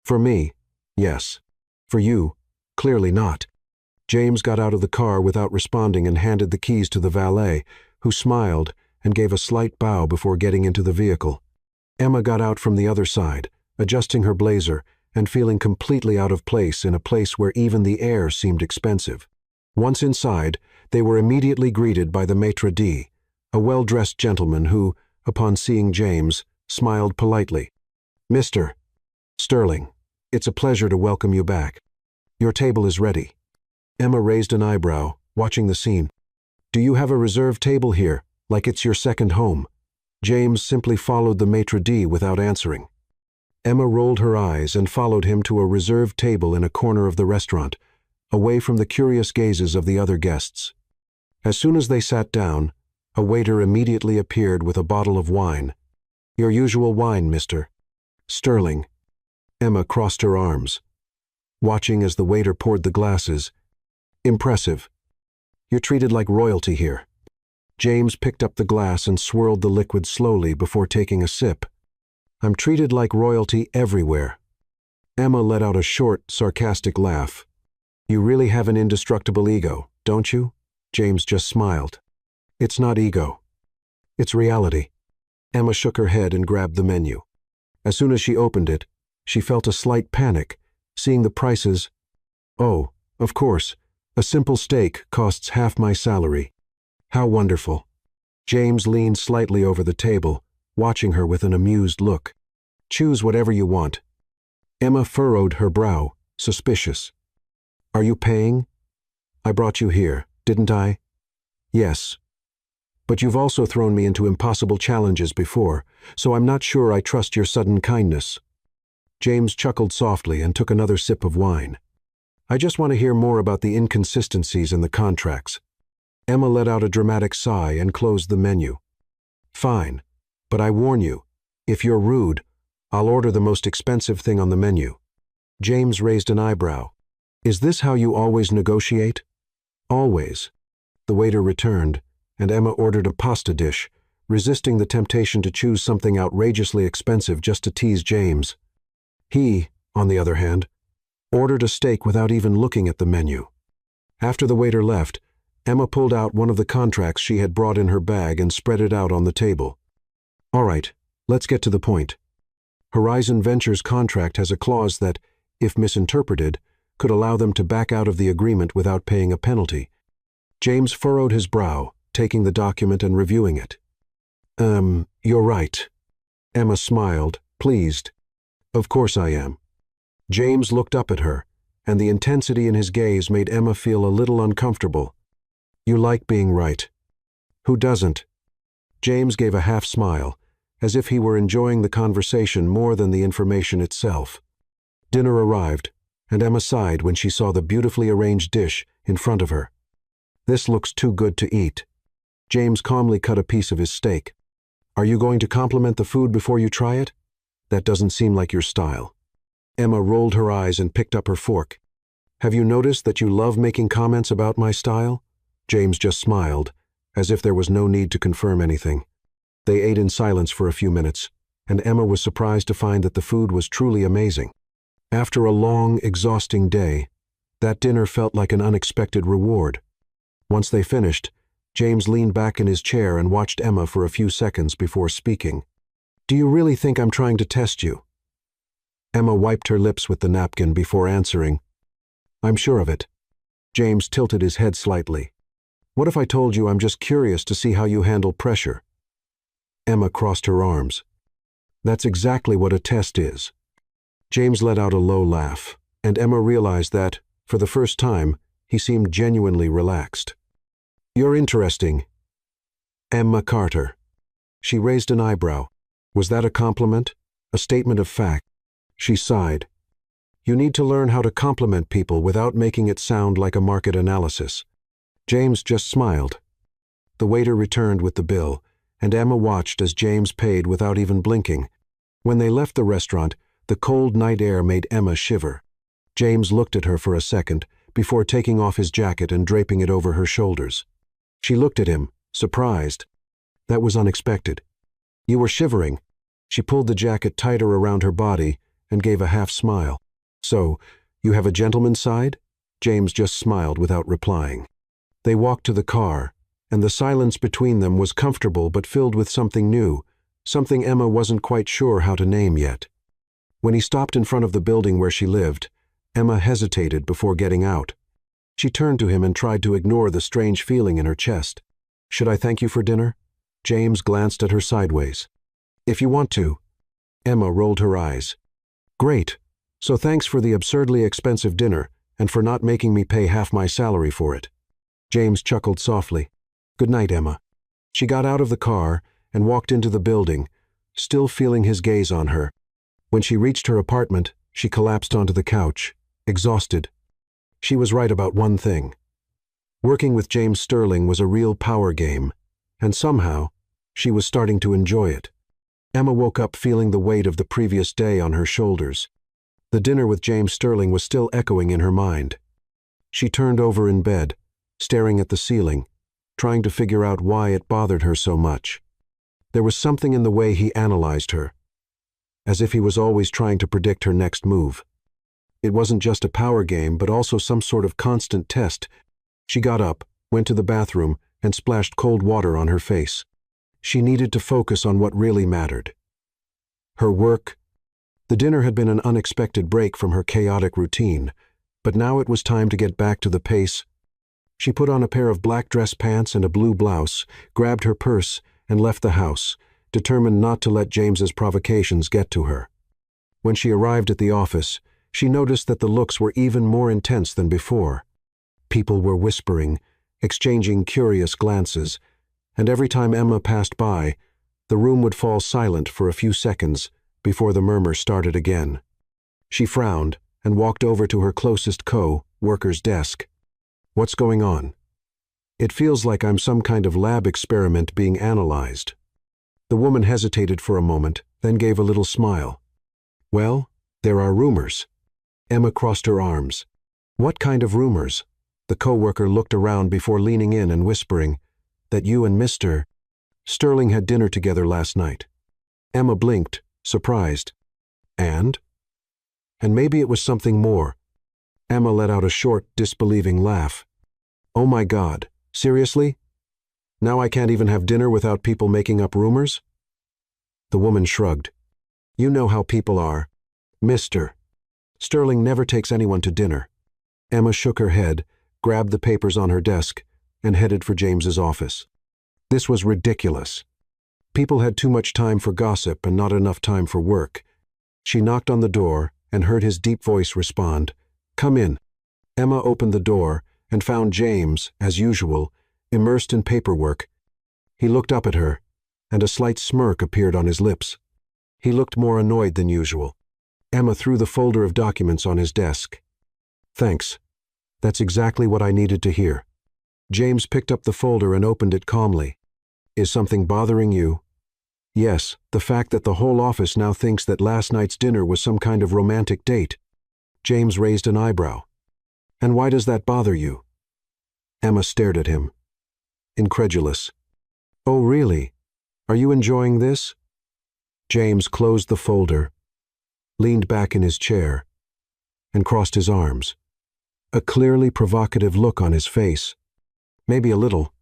A: For me, yes. For you, clearly not. James got out of the car without responding and handed the keys to the valet, who smiled and gave a slight bow before getting into the vehicle. Emma got out from the other side, adjusting her blazer and feeling completely out of place in a place where even the air seemed expensive. Once inside, they were immediately greeted by the maitre d', a well-dressed gentleman who, upon seeing James, smiled politely. "Mr. Sterling, it's a pleasure to welcome you back. Your table is ready." Emma raised an eyebrow, watching the scene. "Do you have a reserved table here, like it's your second home?" James simply followed the maitre d' without answering. Emma rolled her eyes and followed him to a reserved table in a corner of the restaurant, away from the curious gazes of the other guests. As soon as they sat down, a waiter immediately appeared with a bottle of wine. "Your usual wine, Mr. Sterling." Emma crossed her arms, watching as the waiter poured the glasses. "Impressive. You're treated like royalty here." James picked up the glass and swirled the liquid slowly before taking a sip. "I'm treated like royalty everywhere." Emma let out a short, sarcastic laugh. "You really have an indestructible ego, don't you?" James just smiled. "It's not ego. It's reality." Emma shook her head and grabbed the menu. As soon as she opened it, she felt a slight panic, seeing the prices. "Oh, of course, a simple steak costs half my salary. How wonderful." James leaned slightly over the table, watching her with an amused look. "Choose whatever you want." Emma furrowed her brow, suspicious. "Are you paying? I brought you here, didn't I?" "Yes. But you've also thrown me into impossible challenges before, so I'm not sure I trust your sudden kindness." James chuckled softly and took another sip of wine. "I just want to hear more about the inconsistencies in the contracts." Emma let out a dramatic sigh and closed the menu. "Fine, but I warn you, if you're rude, I'll order the most expensive thing on the menu." James raised an eyebrow. "Is this how you always negotiate?" "Always." The waiter returned, and Emma ordered a pasta dish, resisting the temptation to choose something outrageously expensive just to tease James. He, on the other hand, ordered a steak without even looking at the menu. After the waiter left, Emma pulled out one of the contracts she had brought in her bag and spread it out on the table. "All right, let's get to the point. Horizon Ventures' contract has a clause that, if misinterpreted, could allow them to back out of the agreement without paying a penalty." James furrowed his brow, taking the document and reviewing it. You're right." Emma smiled, pleased. "Of course I am." James looked up at her, and the intensity in his gaze made Emma feel a little uncomfortable. "You like being right. Who doesn't?" James gave a half-smile, as if he were enjoying the conversation more than the information itself. Dinner arrived, and Emma sighed when she saw the beautifully arranged dish in front of her. "This looks too good to eat." James calmly cut a piece of his steak. "Are you going to compliment the food before you try it? That doesn't seem like your style." Emma rolled her eyes and picked up her fork. "Have you noticed that you love making comments about my style?" James just smiled, as if there was no need to confirm anything. They ate in silence for a few minutes, and Emma was surprised to find that the food was truly amazing. After a long, exhausting day, that dinner felt like an unexpected reward. Once they finished, James leaned back in his chair and watched Emma for a few seconds before speaking. "Do you really think I'm trying to test you?" Emma wiped her lips with the napkin before answering. "I'm sure of it." James tilted his head slightly. "What if I told you I'm just curious to see how you handle pressure?" Emma crossed her arms. "That's exactly what a test is." James let out a low laugh, and Emma realized that, for the first time, he seemed genuinely relaxed. "You're interesting, Emma Carter." She raised an eyebrow. Was that a compliment? A statement of fact? She sighed. "You need to learn how to compliment people without making it sound like a market analysis." James just smiled. The waiter returned with the bill, and Emma watched as James paid without even blinking. When they left the restaurant, the cold night air made Emma shiver. James looked at her for a second, before taking off his jacket and draping it over her shoulders. She looked at him, surprised. That was unexpected. "You were shivering." She pulled the jacket tighter around her body and gave a half-smile. "So, you have a gentleman's side?" James just smiled without replying. They walked to the car, and the silence between them was comfortable but filled with something new, something Emma wasn't quite sure how to name yet. When he stopped in front of the building where she lived, Emma hesitated before getting out. She turned to him and tried to ignore the strange feeling in her chest. "Should I thank you for dinner?" James glanced at her sideways. If you want to. Emma rolled her eyes. Great. So thanks for the absurdly expensive dinner and for not making me pay half my salary for it. James chuckled softly. Good night, Emma. She got out of the car and walked into the building, still feeling his gaze on her. When she reached her apartment, she collapsed onto the couch, exhausted. She was right about one thing. Working with James Sterling was a real power game, and somehow, she was starting to enjoy it. Emma woke up feeling the weight of the previous day on her shoulders. The dinner with James Sterling was still echoing in her mind. She turned over in bed, staring at the ceiling, trying to figure out why it bothered her so much. There was something in the way he analyzed her, as if he was always trying to predict her next move. It wasn't just a power game, but also some sort of constant test. She got up, went to the bathroom, and splashed cold water on her face. She needed to focus on what really mattered. Her work. The dinner had been an unexpected break from her chaotic routine, but now it was time to get back to the pace. She put on a pair of black dress pants and a blue blouse, grabbed her purse, and left the house, determined not to let James's provocations get to her. When she arrived at the office, she noticed that the looks were even more intense than before. People were whispering, exchanging curious glances, and every time Emma passed by, the room would fall silent for a few seconds before the murmur started again. She frowned and walked over to her closest co-worker's desk. What's going on? It feels like I'm some kind of lab experiment being analyzed. The woman hesitated for a moment, then gave a little smile. Well, there are rumors. Emma crossed her arms. What kind of rumors? The co-worker looked around before leaning in and whispering, that you and Mr. Sterling had dinner together last night. Emma blinked, surprised. And maybe it was something more. Emma let out a short, disbelieving laugh. Oh my God, seriously? Now I can't even have dinner without people making up rumors? The woman shrugged. You know how people are. Mr. Sterling never takes anyone to dinner. Emma shook her head, grabbed the papers on her desk, and headed for James's office. This was ridiculous. People had too much time for gossip and not enough time for work. She knocked on the door and heard his deep voice respond, Come in. Emma opened the door and found James, as usual, immersed in paperwork. He looked up at her, and a slight smirk appeared on his lips. He looked more annoyed than usual. Emma threw the folder of documents on his desk. Thanks. That's exactly what I needed to hear. James picked up the folder and opened it calmly. Is something bothering you? Yes, the fact that the whole office now thinks that last night's dinner was some kind of romantic date. James raised an eyebrow. And why does that bother you? Emma stared at him, incredulous. Oh, really? Are you enjoying this? James closed the folder, leaned back in his chair, and crossed his arms. A clearly provocative look on his face. Maybe a little.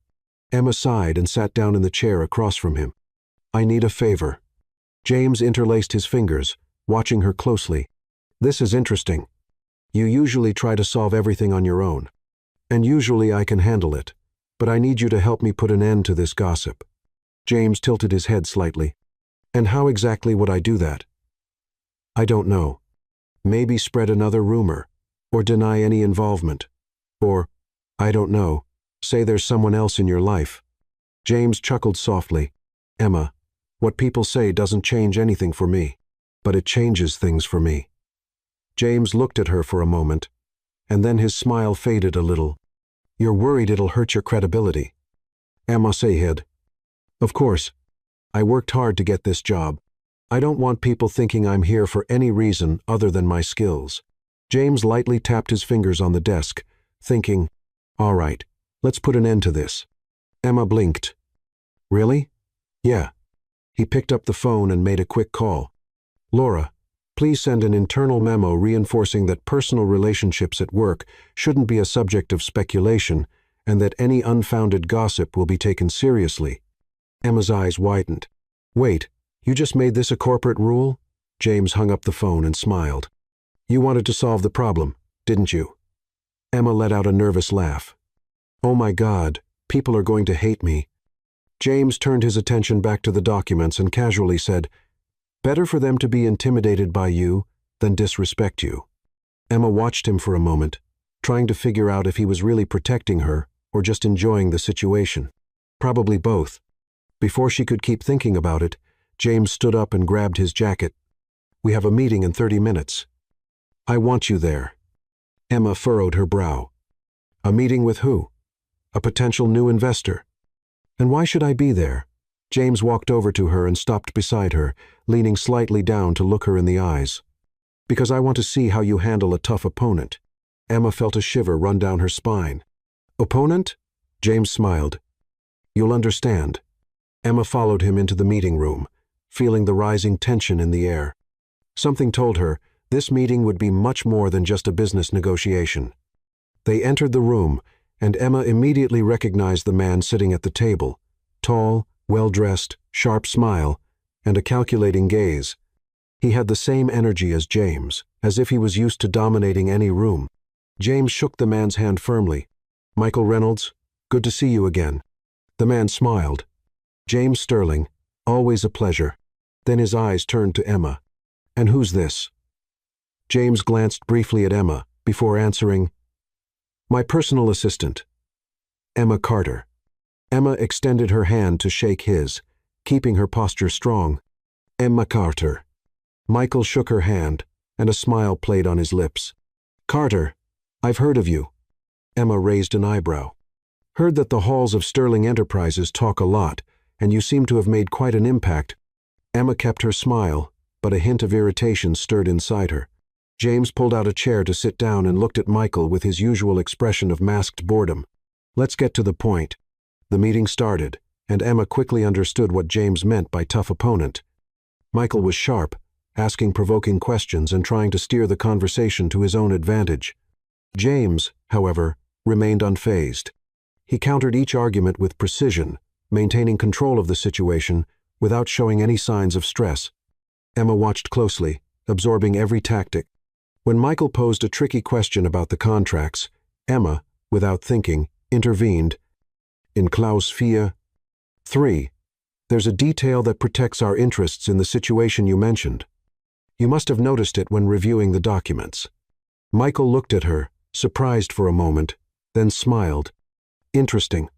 A: Emma sighed and sat down in the chair across from him. I need a favor. James interlaced his fingers, watching her closely. This is interesting. You usually try to solve everything on your own. And usually I can handle it. But I need you to help me put an end to this gossip. James tilted his head slightly. And how exactly would I do that? I don't know. Maybe spread another rumor, or deny any involvement. Or, I don't know, say there's someone else in your life. James chuckled softly. Emma, what people say doesn't change anything for me, but it changes things for me. James looked at her for a moment, and then his smile faded a little. You're worried it'll hurt your credibility. Emma said. Of course. I worked hard to get this job. I don't want people thinking I'm here for any reason other than my skills. James lightly tapped his fingers on the desk, thinking, all right, let's put an end to this. Emma blinked. Really? Yeah. He picked up the phone and made a quick call. Laura, please send an internal memo reinforcing that personal relationships at work shouldn't be a subject of speculation and that any unfounded gossip will be taken seriously. Emma's eyes widened. Wait, you just made this a corporate rule? James hung up the phone and smiled. You wanted to solve the problem, didn't you? Emma let out a nervous laugh. Oh my God, people are going to hate me. James turned his attention back to the documents and casually said, "Better for them to be intimidated by you than disrespect you." Emma watched him for a moment, trying to figure out if he was really protecting her or just enjoying the situation. Probably both. Before she could keep thinking about it, James stood up and grabbed his jacket. "We have a meeting in 30 minutes. I want you there." Emma furrowed her brow. "A meeting with who?" "A potential new investor." "And why should I be there?" James walked over to her and stopped beside her, leaning slightly down to look her in the eyes. "Because I want to see how you handle a tough opponent." Emma felt a shiver run down her spine. "Opponent?" James smiled. "You'll understand." Emma followed him into the meeting room, feeling the rising tension in the air. Something told her this meeting would be much more than just a business negotiation. They entered the room, and Emma immediately recognized the man sitting at the table, tall, well-dressed, sharp smile, and a calculating gaze. He had the same energy as James, as if he was used to dominating any room. James shook the man's hand firmly. "Michael Reynolds, good to see you again." The man smiled. "James Sterling, always a pleasure." Then his eyes turned to Emma. "And who's this?" James glanced briefly at Emma before answering, "My personal assistant, Emma Carter." Emma extended her hand to shake his, keeping her posture strong. "Emma Carter." Michael shook her hand, and a smile played on his lips. "Carter, I've heard of you." Emma raised an eyebrow. "Heard that the halls of Sterling Enterprises talk a lot, and you seem to have made quite an impact." Emma kept her smile, but a hint of irritation stirred inside her. James pulled out a chair to sit down and looked at Michael with his usual expression of masked boredom. "Let's get to the point." The meeting started, and Emma quickly understood what James meant by tough opponent. Michael was sharp, asking provoking questions and trying to steer the conversation to his own advantage. James, however, remained unfazed. He countered each argument with precision, maintaining control of the situation without showing any signs of stress. Emma watched closely, absorbing every tactic. When Michael posed a tricky question about the contracts, Emma, without thinking, intervened. "In Clause 4.3, there's a detail that protects our interests in the situation you mentioned. You must have noticed it when reviewing the documents." Michael looked at her, surprised for a moment, then smiled. "Interesting."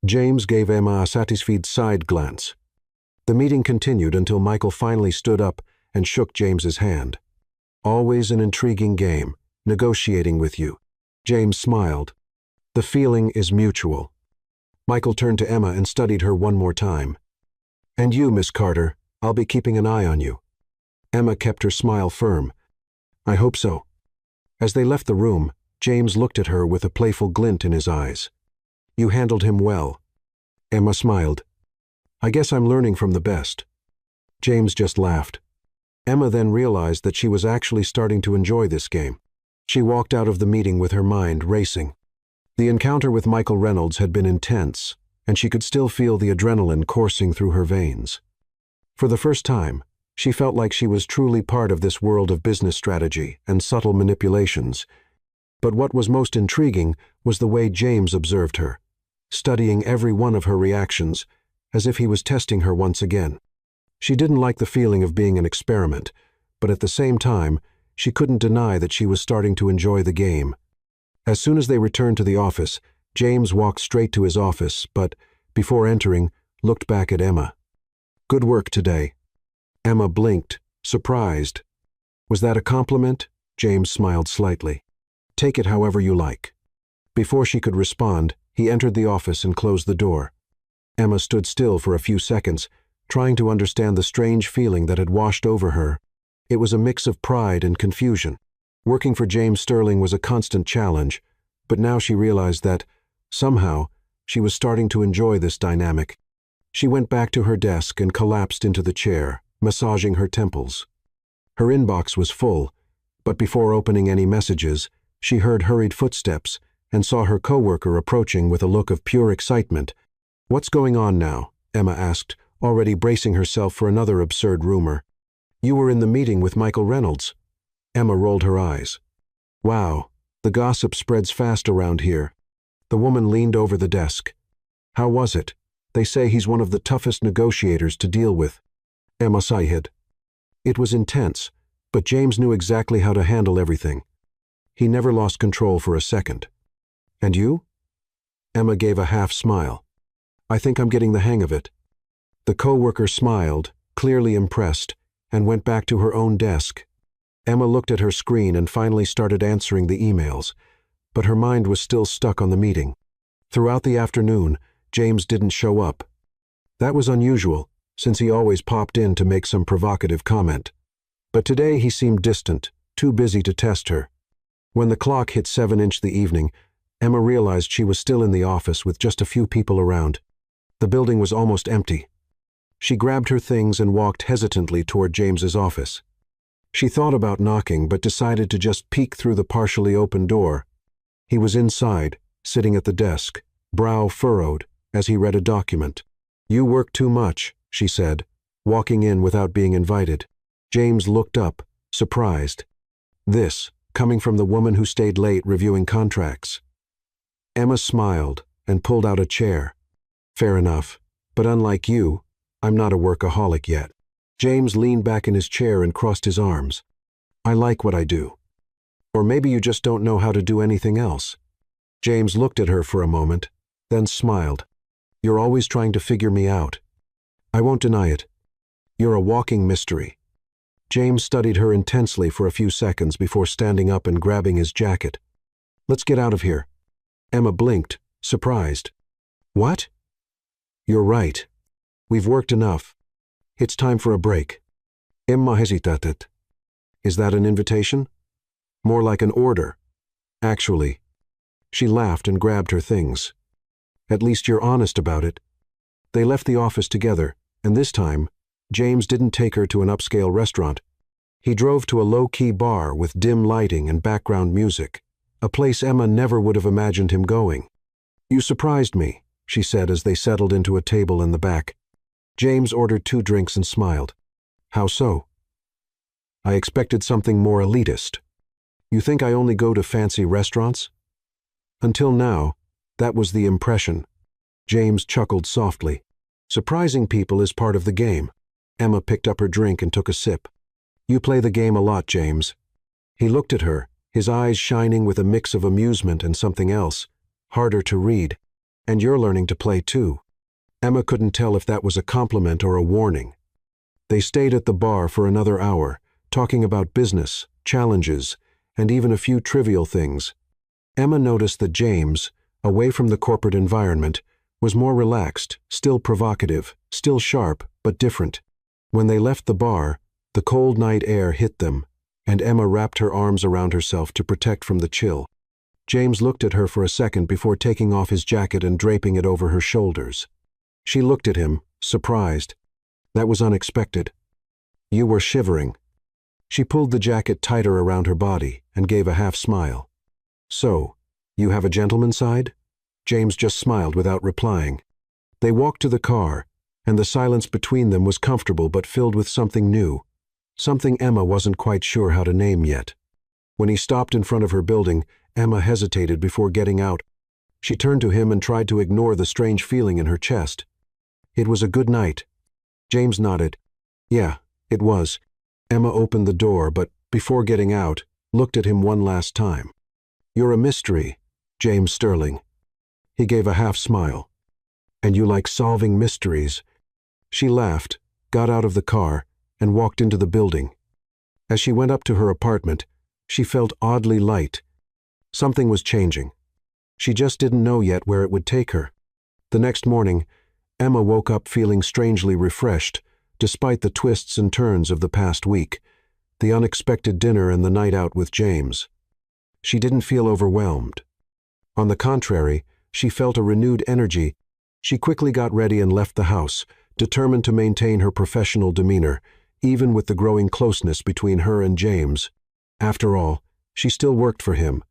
A: James gave Emma a satisfied side glance. The meeting continued until Michael finally stood up and shook James's hand. "Always an intriguing game, negotiating with you." James smiled. "The feeling is mutual." Michael turned to Emma and studied her one more time. "And you, Miss Carter, I'll be keeping an eye on you." Emma kept her smile firm. "I hope so." As they left the room, James looked at her with a playful glint in his eyes. "You handled him well." Emma smiled. "I guess I'm learning from the best." James just laughed. Emma then realized that she was actually starting to enjoy this game. She walked out of the meeting with her mind racing. The encounter with Michael Reynolds had been intense, and she could still feel the adrenaline coursing through her veins. For the first time, she felt like she was truly part of this world of business strategy and subtle manipulations. But what was most intriguing was the way James observed her, studying every one of her reactions, as if he was testing her once again. She didn't like the feeling of being an experiment, but at the same time, she couldn't deny that she was starting to enjoy the game. As soon as they returned to the office, James walked straight to his office, but, before entering, looked back at Emma. "Good work today." Emma blinked, surprised. "Was that a compliment?" James smiled slightly. "Take it however you like." Before she could respond, he entered the office and closed the door. Emma stood still for a few seconds, trying to understand the strange feeling that had washed over her. It was a mix of pride and confusion. Working for James Sterling was a constant challenge, but now she realized that, somehow, she was starting to enjoy this dynamic. She went back to her desk and collapsed into the chair, massaging her temples. Her inbox was full, but before opening any messages, she heard hurried footsteps and saw her coworker approaching with a look of pure excitement. "What's going on now?" Emma asked, already bracing herself for another absurd rumor. "You were in the meeting with Michael Reynolds." Emma rolled her eyes. "Wow, the gossip spreads fast around here." The woman leaned over the desk. "How was it?" They say he's one of the toughest negotiators to deal with. Emma sighed. It was intense, but James knew exactly how to handle everything. He never lost control for a second. And you? Emma gave a half smile. I think I'm getting the hang of it. The co-worker smiled, clearly impressed, and went back to her own desk. Emma looked at her screen and finally started answering the emails, but her mind was still stuck on the meeting. Throughout the afternoon, James didn't show up. That was unusual, since he always popped in to make some provocative comment. But today he seemed distant, too busy to test her. When the clock hit 7 in the evening, Emma realized she was still in the office with just a few people around. The building was almost empty. She grabbed her things and walked hesitantly toward James's office. She thought about knocking but decided to just peek through the partially open door. He was inside, sitting at the desk, brow furrowed, as he read a document. "You work too much," she said, walking in without being invited. James looked up, surprised. This, coming from the woman who stayed late reviewing contracts. Emma smiled and pulled out a chair. "Fair enough, but unlike you, I'm not a workaholic yet." James leaned back in his chair and crossed his arms. "I like what I do. Or maybe you just don't know how to do anything else." James looked at her for a moment, then smiled. "You're always trying to figure me out. I won't deny it. You're a walking mystery." James studied her intensely for a few seconds before standing up and grabbing his jacket. "Let's get out of here." Emma blinked, surprised. "What?" "You're right. We've worked enough. It's time for a break." Emma hesitated. "Is that an invitation?" "More like an order. Actually." She laughed and grabbed her things. "At least you're honest about it." They left the office together, and this time, James didn't take her to an upscale restaurant. He drove to a low-key bar with dim lighting and background music, a place Emma never would have imagined him going. "You surprised me," she said as they settled into a table in the back. James ordered 2 drinks and smiled. "How so?" "I expected something more elitist. You think I only go to fancy restaurants?" Until now, that was the impression. James chuckled softly. "Surprising people is part of the game." Emma picked up her drink and took a sip. "You play the game a lot, James." He looked at her, his eyes shining with a mix of amusement and something else, harder to read. "And you're learning to play too." Emma couldn't tell if that was a compliment or a warning. They stayed at the bar for another hour, talking about business, challenges, and even a few trivial things. Emma noticed that James, away from the corporate environment, was more relaxed, still provocative, still sharp, but different. When they left the bar, the cold night air hit them, and Emma wrapped her arms around herself to protect from the chill. James looked at her for a second before taking off his jacket and draping it over her shoulders. She looked at him, surprised. That was unexpected. "You were shivering." She pulled the jacket tighter around her body and gave a half smile. "So, you have a gentleman's side?" James just smiled without replying. They walked to the car, and the silence between them was comfortable but filled with something new, something Emma wasn't quite sure how to name yet. When he stopped in front of her building, Emma hesitated before getting out. She turned to him and tried to ignore the strange feeling in her chest. "It was a good night." James nodded. "Yeah, it was." Emma opened the door, but before getting out, looked at him one last time. "You're a mystery, James Sterling." He gave a half smile. "And you like solving mysteries." She laughed, got out of the car, and walked into the building. As she went up to her apartment, she felt oddly light. Something was changing. She just didn't know yet where it would take her. The next morning, Emma woke up feeling strangely refreshed, despite the twists and turns of the past week, the unexpected dinner and the night out with James. She didn't feel overwhelmed. On the contrary, she felt a renewed energy. She quickly got ready and left the house, determined to maintain her professional demeanor, even with the growing closeness between her and James. After all, she still worked for him,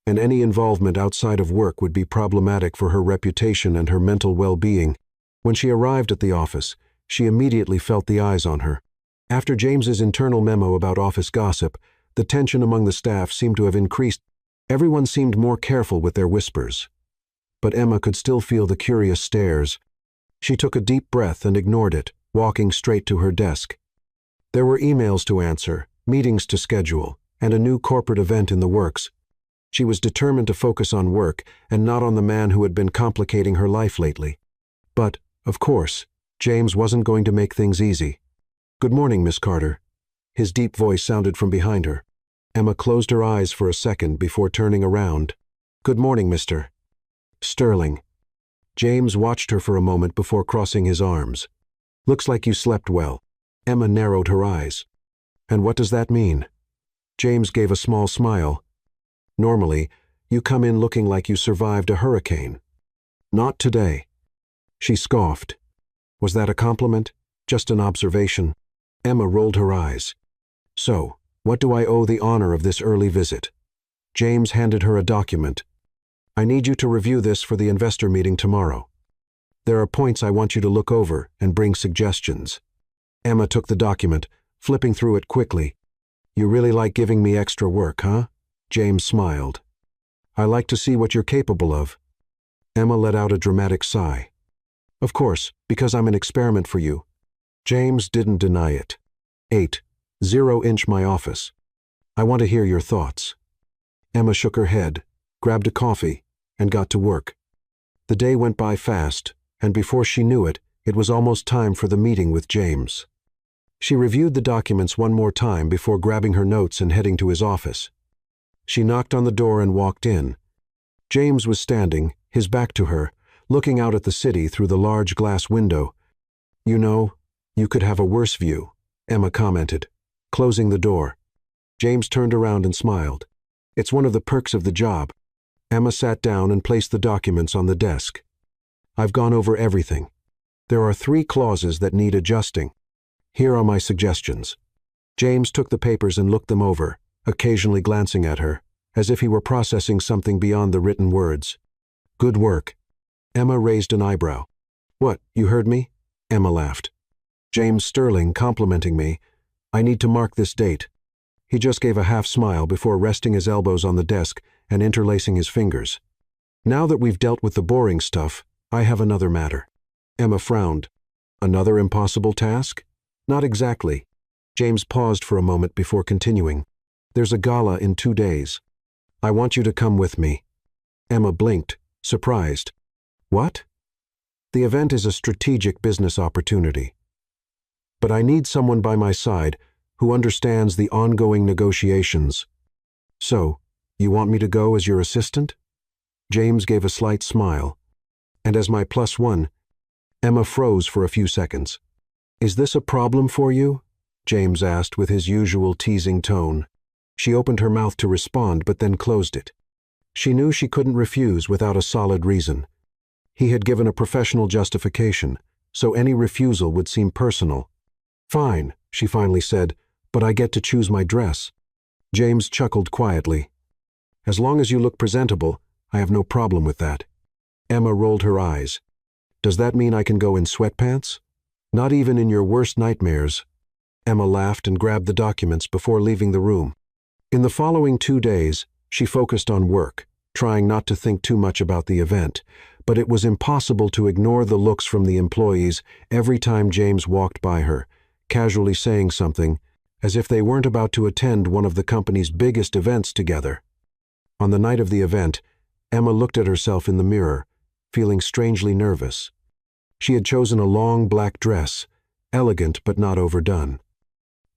A: and any involvement outside of work would be problematic for her reputation and her mental well-being. When she arrived at the office, she immediately felt the eyes on her. After James's internal memo about office gossip, the tension among the staff seemed to have increased. Everyone seemed more careful with their whispers. But Emma could still feel the curious stares. She took a deep breath and ignored it, walking straight to her desk. There were emails to answer, meetings to schedule, and a new corporate event in the works. She was determined to focus on work and not on the man who had been complicating her life lately. But, of course, James wasn't going to make things easy. "Good morning, Miss Carter." His deep voice sounded from behind her. Emma closed her eyes for a second before turning around. "Good morning, Mr. Sterling." James watched her for a moment before crossing his arms. "Looks like you slept well." Emma narrowed her eyes. "And what does that mean?" James gave a small smile. "Normally, you come in looking like you survived a hurricane." "Not today." She scoffed. Was that a compliment? Just an observation? Emma rolled her eyes. "So, what do I owe the honor of this early visit?" James handed her a document. "I need you to review this for the investor meeting tomorrow. There are points I want you to look over and bring suggestions." Emma took the document, flipping through it quickly. "You really like giving me extra work, huh?" James smiled. "I like to see what you're capable of." Emma let out a dramatic sigh. "Of course, because I'm an experiment for you." James didn't deny it. 8. 0-inch my office. "I want to hear your thoughts." Emma shook her head, grabbed a coffee, and got to work. The day went by fast, and before she knew it, it was almost time for the meeting with James. She reviewed the documents one more time before grabbing her notes and heading to his office. She knocked on the door and walked in. James was standing, his back to her, looking out at the city through the large glass window. "You know, you could have a worse view," Emma commented, closing the door. James turned around and smiled. "It's one of the perks of the job." Emma sat down and placed the documents on the desk. "I've gone over everything. There are 3 clauses that need adjusting. Here are my suggestions." James took the papers and looked them over, occasionally glancing at her, as if he were processing something beyond the written words. "Good work." Emma raised an eyebrow. "What, you heard me?" Emma laughed. "James Sterling complimenting me. I need to mark this date." He just gave a half smile before resting his elbows on the desk and interlacing his fingers. "Now that we've dealt with the boring stuff, I have another matter." Emma frowned. "Another impossible task?" "Not exactly." James paused for a moment before continuing. "There's a gala in 2 days. I want you to come with me." Emma blinked, surprised. "What?" "The event is a strategic business opportunity. But I need someone by my side who understands the ongoing negotiations." "So, you want me to go as your assistant?" James gave a slight smile. "And as my +1, Emma froze for a few seconds. "Is this a problem for you?" James asked with his usual teasing tone. She opened her mouth to respond but then closed it. She knew she couldn't refuse without a solid reason. He had given a professional justification, so any refusal would seem personal. "Fine," she finally said, "but I get to choose my dress." James chuckled quietly. "As long as you look presentable, I have no problem with that." Emma rolled her eyes. "Does that mean I can go in sweatpants?" "Not even in your worst nightmares." Emma laughed and grabbed the documents before leaving the room. In the following 2 days, she focused on work, trying not to think too much about the event, but it was impossible to ignore the looks from the employees every time James walked by her, casually saying something, as if they weren't about to attend one of the company's biggest events together. On the night of the event, Emma looked at herself in the mirror, feeling strangely nervous. She had chosen a long black dress, elegant but not overdone.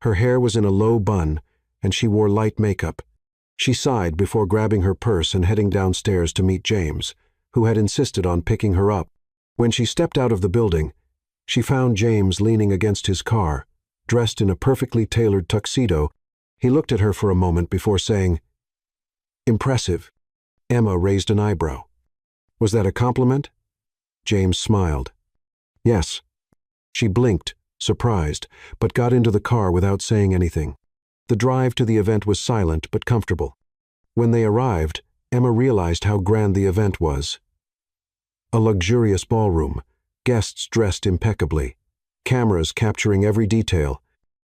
A: Her hair was in a low bun, and she wore light makeup. She sighed before grabbing her purse and heading downstairs to meet James, who had insisted on picking her up. When she stepped out of the building, she found James leaning against his car, dressed in a perfectly tailored tuxedo. He looked at her for a moment before saying, "Impressive." Emma raised an eyebrow. "Was that a compliment?" James smiled. "Yes." She blinked, surprised, but got into the car without saying anything. The drive to the event was silent but comfortable. When they arrived, Emma realized how grand the event was. A luxurious ballroom, guests dressed impeccably, cameras capturing every detail.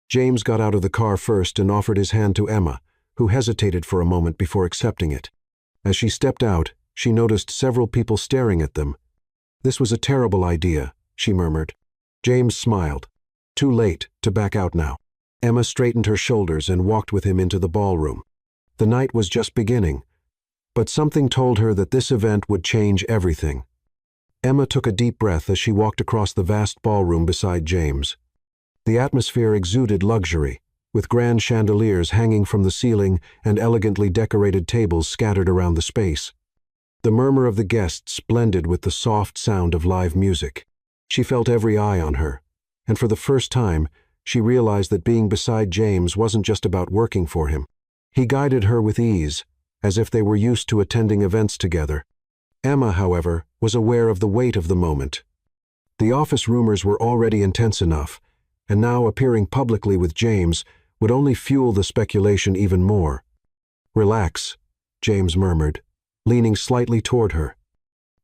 A: James got out of the car first and offered his hand to Emma, who hesitated for a moment before accepting it. As she stepped out, she noticed several people staring at them. This was a terrible idea, she murmured. James smiled. Too late to back out now. Emma straightened her shoulders and walked with him into the ballroom. The night was just beginning, but something told her that this event would change everything. Emma took a deep breath as she walked across the vast ballroom beside James. The atmosphere exuded luxury, with grand chandeliers hanging from the ceiling and elegantly decorated tables scattered around the space. The murmur of the guests blended with the soft sound of live music. She felt every eye on her, and for the first time, she realized that being beside James wasn't just about working for him. He guided her with ease, as if they were used to attending events together. Emma, however, was aware of the weight of the moment. The office rumors were already intense enough, and now appearing publicly with James would only fuel the speculation even more. "Relax," James murmured, leaning slightly toward her.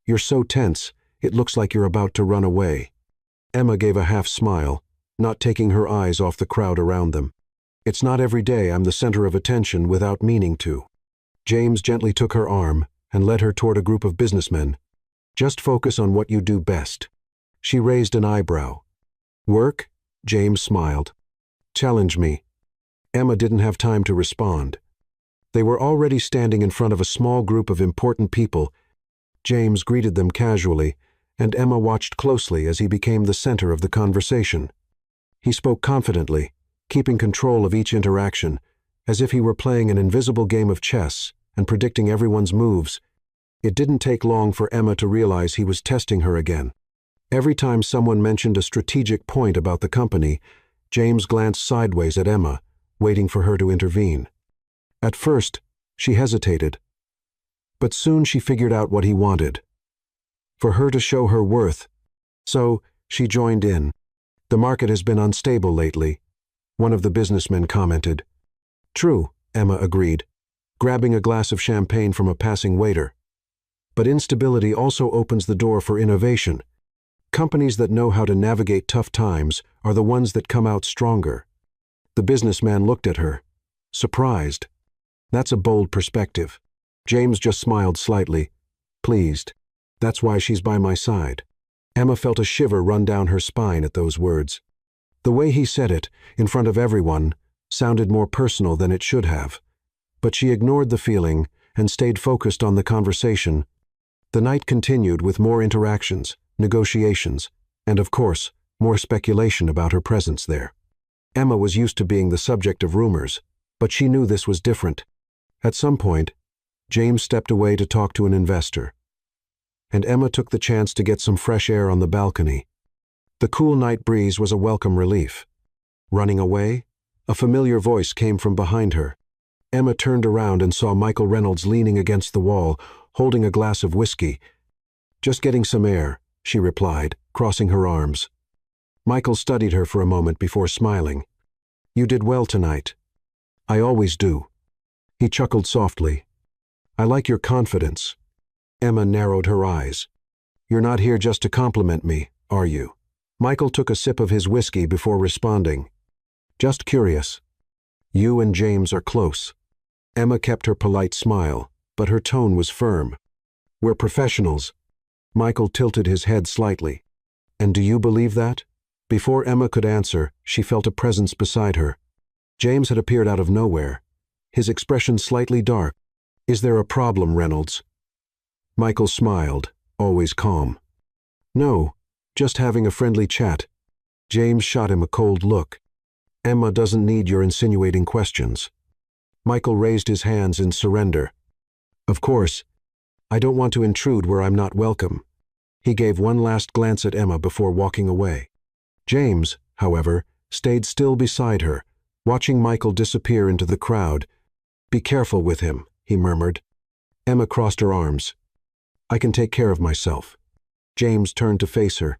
A: "You're so tense, it looks like you're about to run away." Emma gave a half smile, not taking her eyes off the crowd around them. "It's not every day I'm the center of attention without meaning to." James gently took her arm and led her toward a group of businessmen. "Just focus on what you do best." She raised an eyebrow. "Work?" James smiled. "Challenge me." Emma didn't have time to respond. They were already standing in front of a small group of important people. James greeted them casually, and Emma watched closely as he became the center of the conversation. He spoke confidently, keeping control of each interaction, as if he were playing an invisible game of chess and predicting everyone's moves. It didn't take long for Emma to realize he was testing her again. Every time someone mentioned a strategic point about the company, James glanced sideways at Emma, waiting for her to intervene. At first, she hesitated, but soon she figured out what he wanted. For her to show her worth. So, she joined in. "The market has been unstable lately," one of the businessmen commented. "True," Emma agreed, grabbing a glass of champagne from a passing waiter. "But instability also opens the door for innovation. Companies that know how to navigate tough times are the ones that come out stronger." The businessman looked at her, surprised. "That's a bold perspective." James just smiled slightly, pleased. "That's why she's by my side." Emma felt a shiver run down her spine at those words. The way he said it, in front of everyone, sounded more personal than it should have. But she ignored the feeling and stayed focused on the conversation. The night continued with more interactions, negotiations, and of course, more speculation about her presence there. Emma was used to being the subject of rumors, but she knew this was different. At some point, James stepped away to talk to an investor, and Emma took the chance to get some fresh air on the balcony. The cool night breeze was a welcome relief. Running away? A familiar voice came from behind her. Emma turned around and saw Michael Reynolds leaning against the wall, holding a glass of whiskey. "Just getting some air," she replied, crossing her arms. Michael studied her for a moment before smiling. "You did well tonight." "I always do." He chuckled softly. "I like your confidence." Emma narrowed her eyes. "You're not here just to compliment me, are you?" Michael took a sip of his whiskey before responding. "Just curious. You and James are close." Emma kept her polite smile, but her tone was firm. "We're professionals." Michael tilted his head slightly. "And do you believe that?" Before Emma could answer, she felt a presence beside her. James had appeared out of nowhere, his expression slightly dark. "Is there a problem, Reynolds?" Michael smiled, always calm. "No, just having a friendly chat." James shot him a cold look. "Emma doesn't need your insinuating questions." Michael raised his hands in surrender. "Of course, I don't want to intrude where I'm not welcome." He gave one last glance at Emma before walking away. James, however, stayed still beside her, watching Michael disappear into the crowd. "Be careful with him," he murmured. Emma crossed her arms. "I can take care of myself." James turned to face her.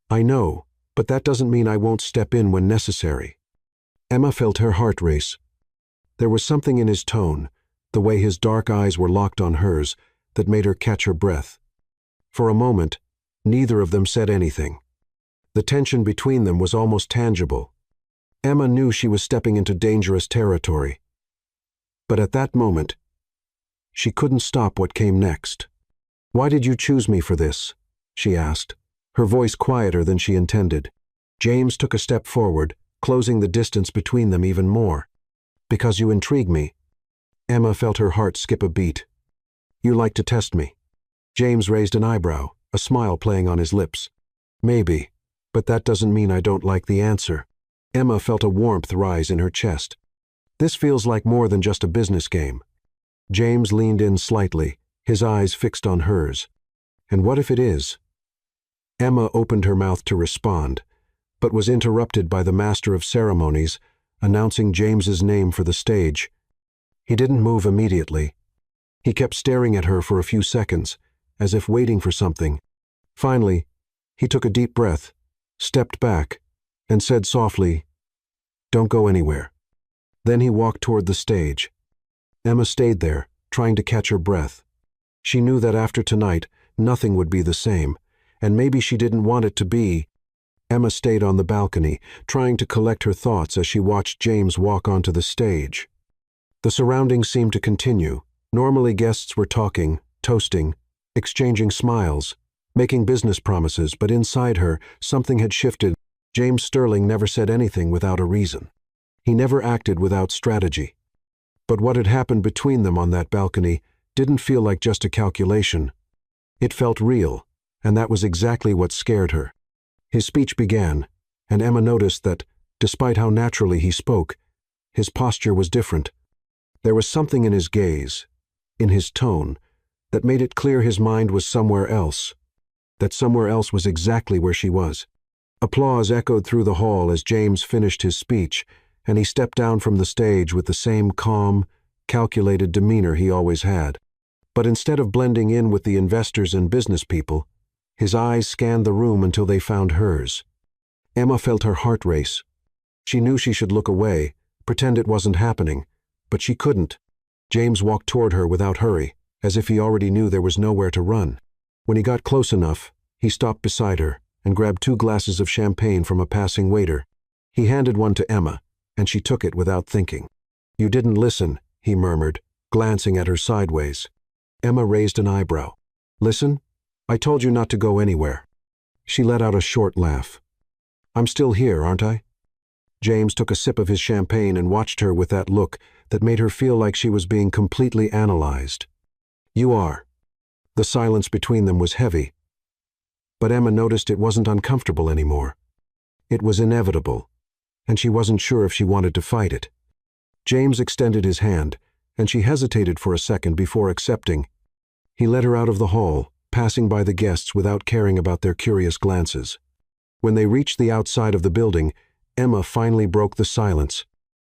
A: "I know, but that doesn't mean I won't step in when necessary." Emma felt her heart race. There was something in his tone, the way his dark eyes were locked on hers, that made her catch her breath. For a moment, neither of them said anything. The tension between them was almost tangible. Emma knew she was stepping into dangerous territory. But at that moment, she couldn't stop what came next. "Why did you choose me for this?" she asked. her voice quieter than she intended. James took a step forward, closing the distance between them even more. "Because you intrigue me." Emma felt her heart skip a beat. "You like to test me?" James raised an eyebrow, a smile playing on his lips. "Maybe, but that doesn't mean I don't like the answer." Emma felt a warmth rise in her chest. "This feels like more than just a business game." James leaned in slightly, his eyes fixed on hers. "And what if it is?" Emma opened her mouth to respond, but was interrupted by the master of ceremonies, announcing James's name for the stage. He didn't move immediately. He kept staring at her for a few seconds, as if waiting for something. Finally, he took a deep breath, stepped back, and said softly, "Don't go anywhere." Then he walked toward the stage. Emma stayed there, trying to catch her breath. She knew that after tonight, nothing would be the same, and maybe she didn't want it to be. Emma stayed on the balcony, trying to collect her thoughts as she watched James walk onto the stage. The surroundings seemed to continue. Normally guests were talking, toasting, exchanging smiles, making business promises, but inside her, something had shifted. James Sterling never said anything without a reason. He never acted without strategy. But what had happened between them on that balcony didn't feel like just a calculation. It felt real, and that was exactly what scared her. His speech began, and Emma noticed that, despite how naturally he spoke, his posture was different. There was something in his gaze, in his tone, that made it clear his mind was somewhere else, that somewhere else was exactly where she was. Applause echoed through the hall as James finished his speech, and he stepped down from the stage with the same calm, calculated demeanor he always had. But instead of blending in with the investors and business people, his eyes scanned the room until they found hers. Emma felt her heart race. She knew she should look away, pretend it wasn't happening, but she couldn't. James walked toward her without hurry, as if he already knew there was nowhere to run. When he got close enough, he stopped beside her and grabbed 2 glasses of champagne from a passing waiter. He handed one to Emma, and she took it without thinking. "You didn't listen," he murmured, glancing at her sideways. Emma raised an eyebrow. "Listen? I told you not to go anywhere." She let out a short laugh. "I'm still here, aren't I?" James took a sip of his champagne and watched her with that look that made her feel like she was being completely analyzed. "You are." The silence between them was heavy, but Emma noticed it wasn't uncomfortable anymore. It was inevitable, and she wasn't sure if she wanted to fight it. James extended his hand, and she hesitated for a second before accepting. He led her out of the hall, passing by the guests without caring about their curious glances. When they reached the outside of the building, Emma finally broke the silence.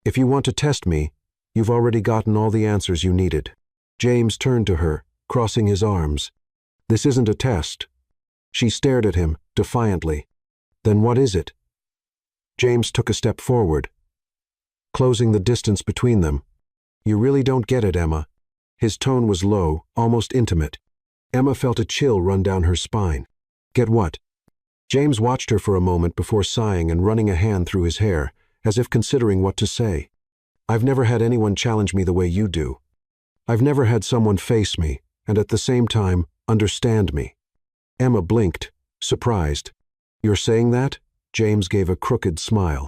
A: "If you want to test me, you've already gotten all the answers you needed." James turned to her, crossing his arms. "This isn't a test." She stared at him, defiantly. "Then what is it?" James took a step forward, closing the distance between them. "You really don't get it, Emma." His tone was low, almost intimate. Emma felt a chill run down her spine. "Get what?" James watched her for a moment before sighing and running a hand through his hair, as if considering what to say. "I've never had anyone challenge me the way you do. I've never had someone face me, and at the same time, understand me." Emma blinked, surprised. "You're saying that?" James gave a crooked smile.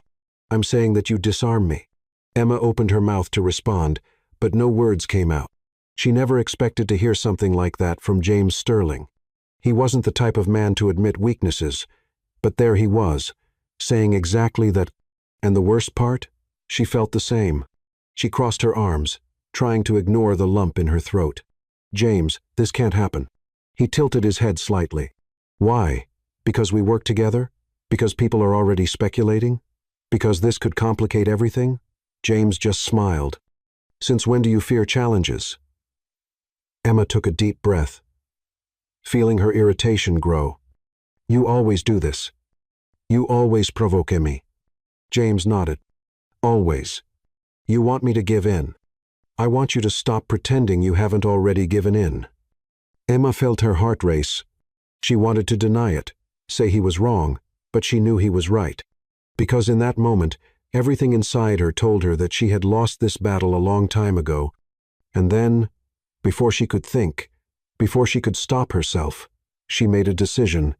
A: "I'm saying that you disarm me." Emma opened her mouth to respond, but no words came out. She never expected to hear something like that from James Sterling. He wasn't the type of man to admit weaknesses, but there he was, saying exactly that. And the worst part? She felt the same. She crossed her arms, trying to ignore the lump in her throat. "James, this can't happen." He tilted his head slightly. "Why? Because we work together? Because people are already speculating? Because this could complicate everything?" James just smiled. "Since when do you fear challenges?" Emma took a deep breath, feeling her irritation grow. "You always do this. You always provoke me." James nodded. "Always. You want me to give in. I want you to stop pretending you haven't already given in." Emma felt her heart race. She wanted to deny it, say he was wrong, but she knew he was right. Because in that moment, everything inside her told her that she had lost this battle a long time ago. And then, before she could think, before she could stop herself, she made a decision.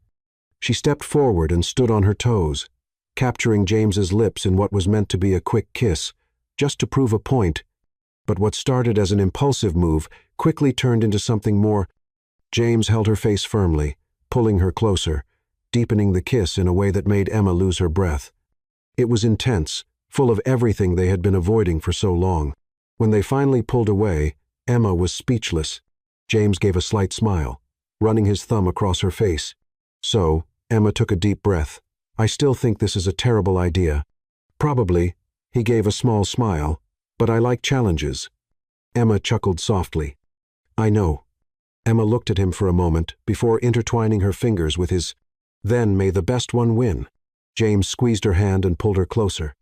A: She stepped forward and stood on her toes, capturing James's lips in what was meant to be a quick kiss, just to prove a point. But what started as an impulsive move quickly turned into something more. James held her face firmly, pulling her closer, deepening the kiss in a way that made Emma lose her breath. It was intense, full of everything they had been avoiding for so long. When they finally pulled away, Emma was speechless. James gave a slight smile, running his thumb across her face. So, Emma took a deep breath. I still think this is a terrible idea. Probably, he gave a small smile, but I like challenges. Emma chuckled softly. I know. Emma looked at him for a moment before intertwining her fingers with his. Then may the best one win. James squeezed her hand and pulled her closer.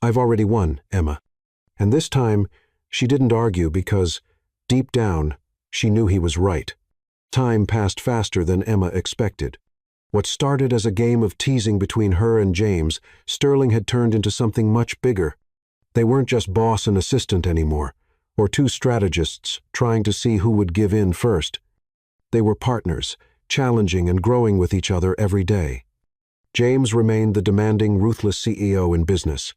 A: I've already won, Emma. And this time, she didn't argue because, deep down, she knew he was right. Time passed faster than Emma expected. What started as a game of teasing between her and James, Sterling had turned into something much bigger. They weren't just boss and assistant anymore, or two strategists trying to see who would give in first. They were partners, challenging and growing with each other every day. James remained the demanding, ruthless CEO in business,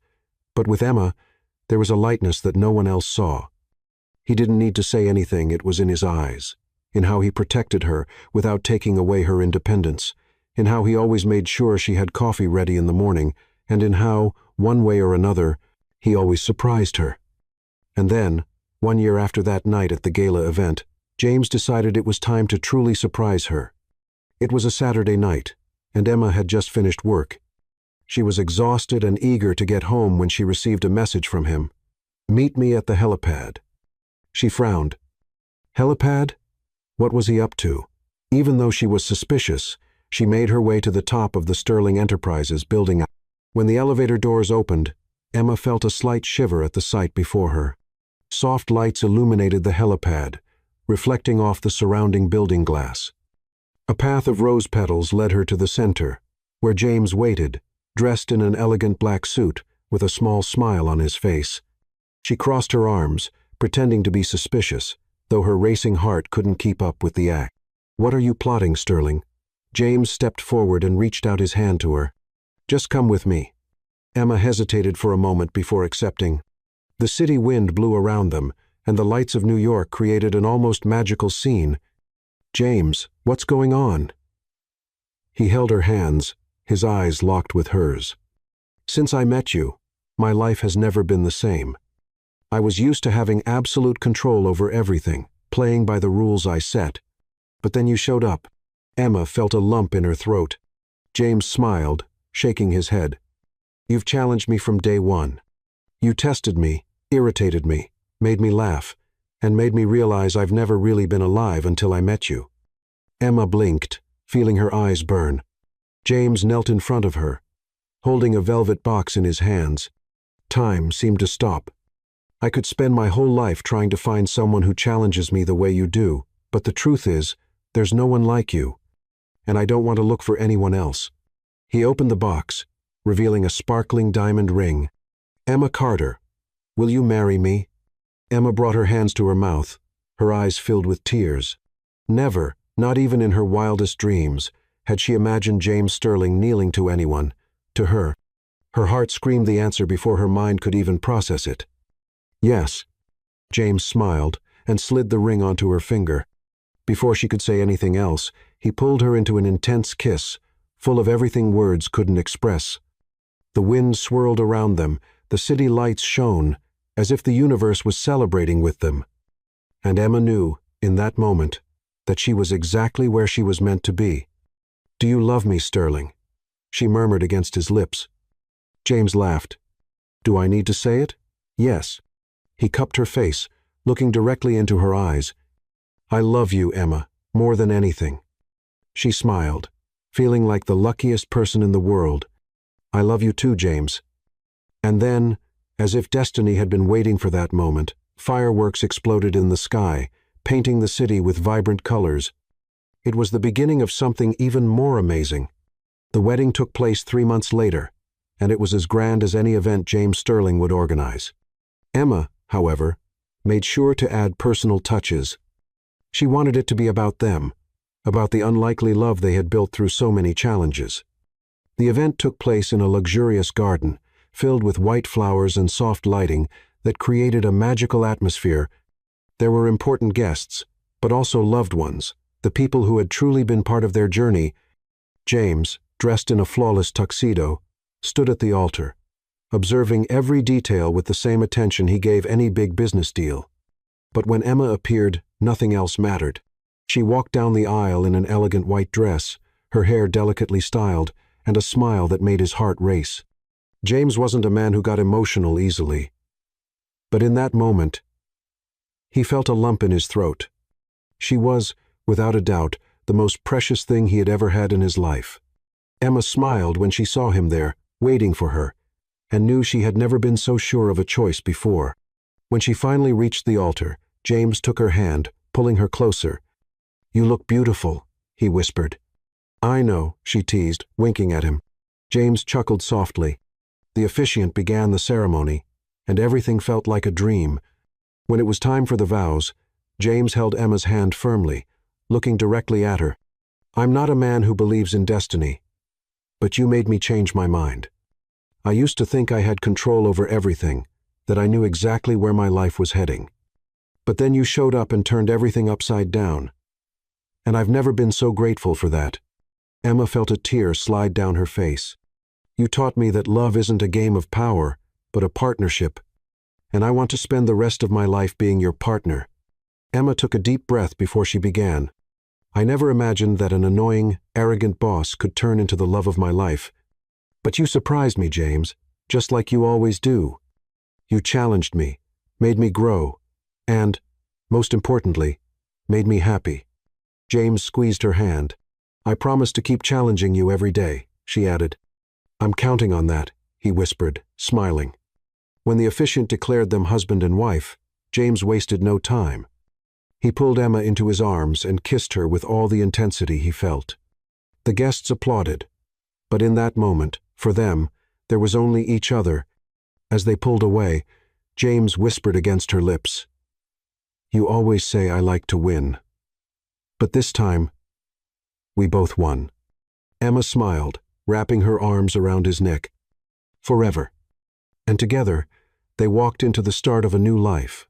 A: but with Emma, there was a lightness that no one else saw. He didn't need to say anything, it was in his eyes, in how he protected her without taking away her independence, in how he always made sure she had coffee ready in the morning, and in how, one way or another, he always surprised her. And then, 1 year after that night at the gala event, James decided it was time to truly surprise her. It was a Saturday night, and Emma had just finished work. She was exhausted and eager to get home when she received a message from him. Meet me at the helipad. She frowned. Helipad? What was he up to? Even though she was suspicious, she made her way to the top of the Sterling Enterprises building. When the elevator doors opened, Emma felt a slight shiver at the sight before her. Soft lights illuminated the helipad, reflecting off the surrounding building glass. A path of rose petals led her to the center, where James waited, dressed in an elegant black suit, with a small smile on his face. She crossed her arms, pretending to be suspicious, though her racing heart couldn't keep up with the act. What are you plotting, Sterling? James stepped forward and reached out his hand to her. Just come with me. Emma hesitated for a moment before accepting. The city wind blew around them, and the lights of New York created an almost magical scene. James, what's going on? He held her hands, his eyes locked with hers. Since I met you, my life has never been the same. I was used to having absolute control over everything, playing by the rules I set. But then you showed up. Emma felt a lump in her throat. James smiled, shaking his head. You've challenged me from day one. You tested me, irritated me, made me laugh, and made me realize I've never really been alive until I met you. Emma blinked, feeling her eyes burn. James knelt in front of her, holding a velvet box in his hands. Time seemed to stop. I could spend my whole life trying to find someone who challenges me the way you do, but the truth is, there's no one like you, and I don't want to look for anyone else. He opened the box, revealing a sparkling diamond ring. Emma Carter, will you marry me? Emma brought her hands to her mouth, her eyes filled with tears. Never, not even in her wildest dreams, had she imagined James Sterling kneeling to anyone, to her. Her heart screamed the answer before her mind could even process it. Yes. James smiled and slid the ring onto her finger. Before she could say anything else, he pulled her into an intense kiss, full of everything words couldn't express. The wind swirled around them, the city lights shone, as if the universe was celebrating with them. And Emma knew, in that moment, that she was exactly where she was meant to be. Do you love me, Sterling? She murmured against his lips. James laughed. Do I need to say it? Yes. He cupped her face, looking directly into her eyes. I love you, Emma, more than anything. She smiled, feeling like the luckiest person in the world. I love you too, James. And then, as if destiny had been waiting for that moment, fireworks exploded in the sky, painting the city with vibrant colors. It was the beginning of something even more amazing. The wedding took place 3 months later, and it was as grand as any event James Sterling would organize. Emma, however, made sure to add personal touches. She wanted it to be about them, about the unlikely love they had built through so many challenges. The event took place in a luxurious garden, filled with white flowers and soft lighting that created a magical atmosphere. There were important guests, but also loved ones, the people who had truly been part of their journey. James, dressed in a flawless tuxedo, stood at the altar, observing every detail with the same attention he gave any big business deal. But when Emma appeared, nothing else mattered. She walked down the aisle in an elegant white dress, her hair delicately styled, and a smile that made his heart race. James wasn't a man who got emotional easily. But in that moment, he felt a lump in his throat. She was, without a doubt, the most precious thing he had ever had in his life. Emma smiled when she saw him there, waiting for her, and knew she had never been so sure of a choice before. When she finally reached the altar, James took her hand, pulling her closer. "You look beautiful," he whispered. "I know," she teased, winking at him. James chuckled softly. The officiant began the ceremony, and everything felt like a dream. When it was time for the vows, James held Emma's hand firmly, looking directly at her. "I'm not a man who believes in destiny, but you made me change my mind. I used to think I had control over everything, that I knew exactly where my life was heading. But then you showed up and turned everything upside down. And I've never been so grateful for that." Emma felt a tear slide down her face. "You taught me that love isn't a game of power, but a partnership. And I want to spend the rest of my life being your partner." Emma took a deep breath before she began. "I never imagined that an annoying, arrogant boss could turn into the love of my life. But you surprised me, James, just like you always do. You challenged me, made me grow, and, most importantly, made me happy." James squeezed her hand. "I promise to keep challenging you every day," she added. "I'm counting on that," he whispered, smiling. When the officiant declared them husband and wife, James wasted no time. He pulled Emma into his arms and kissed her with all the intensity he felt. The guests applauded, but in that moment, for them, there was only each other. As they pulled away, James whispered against her lips, "You always say I like to win. But this time, we both won." Emma smiled, wrapping her arms around his neck. "Forever." And together, they walked into the start of a new life.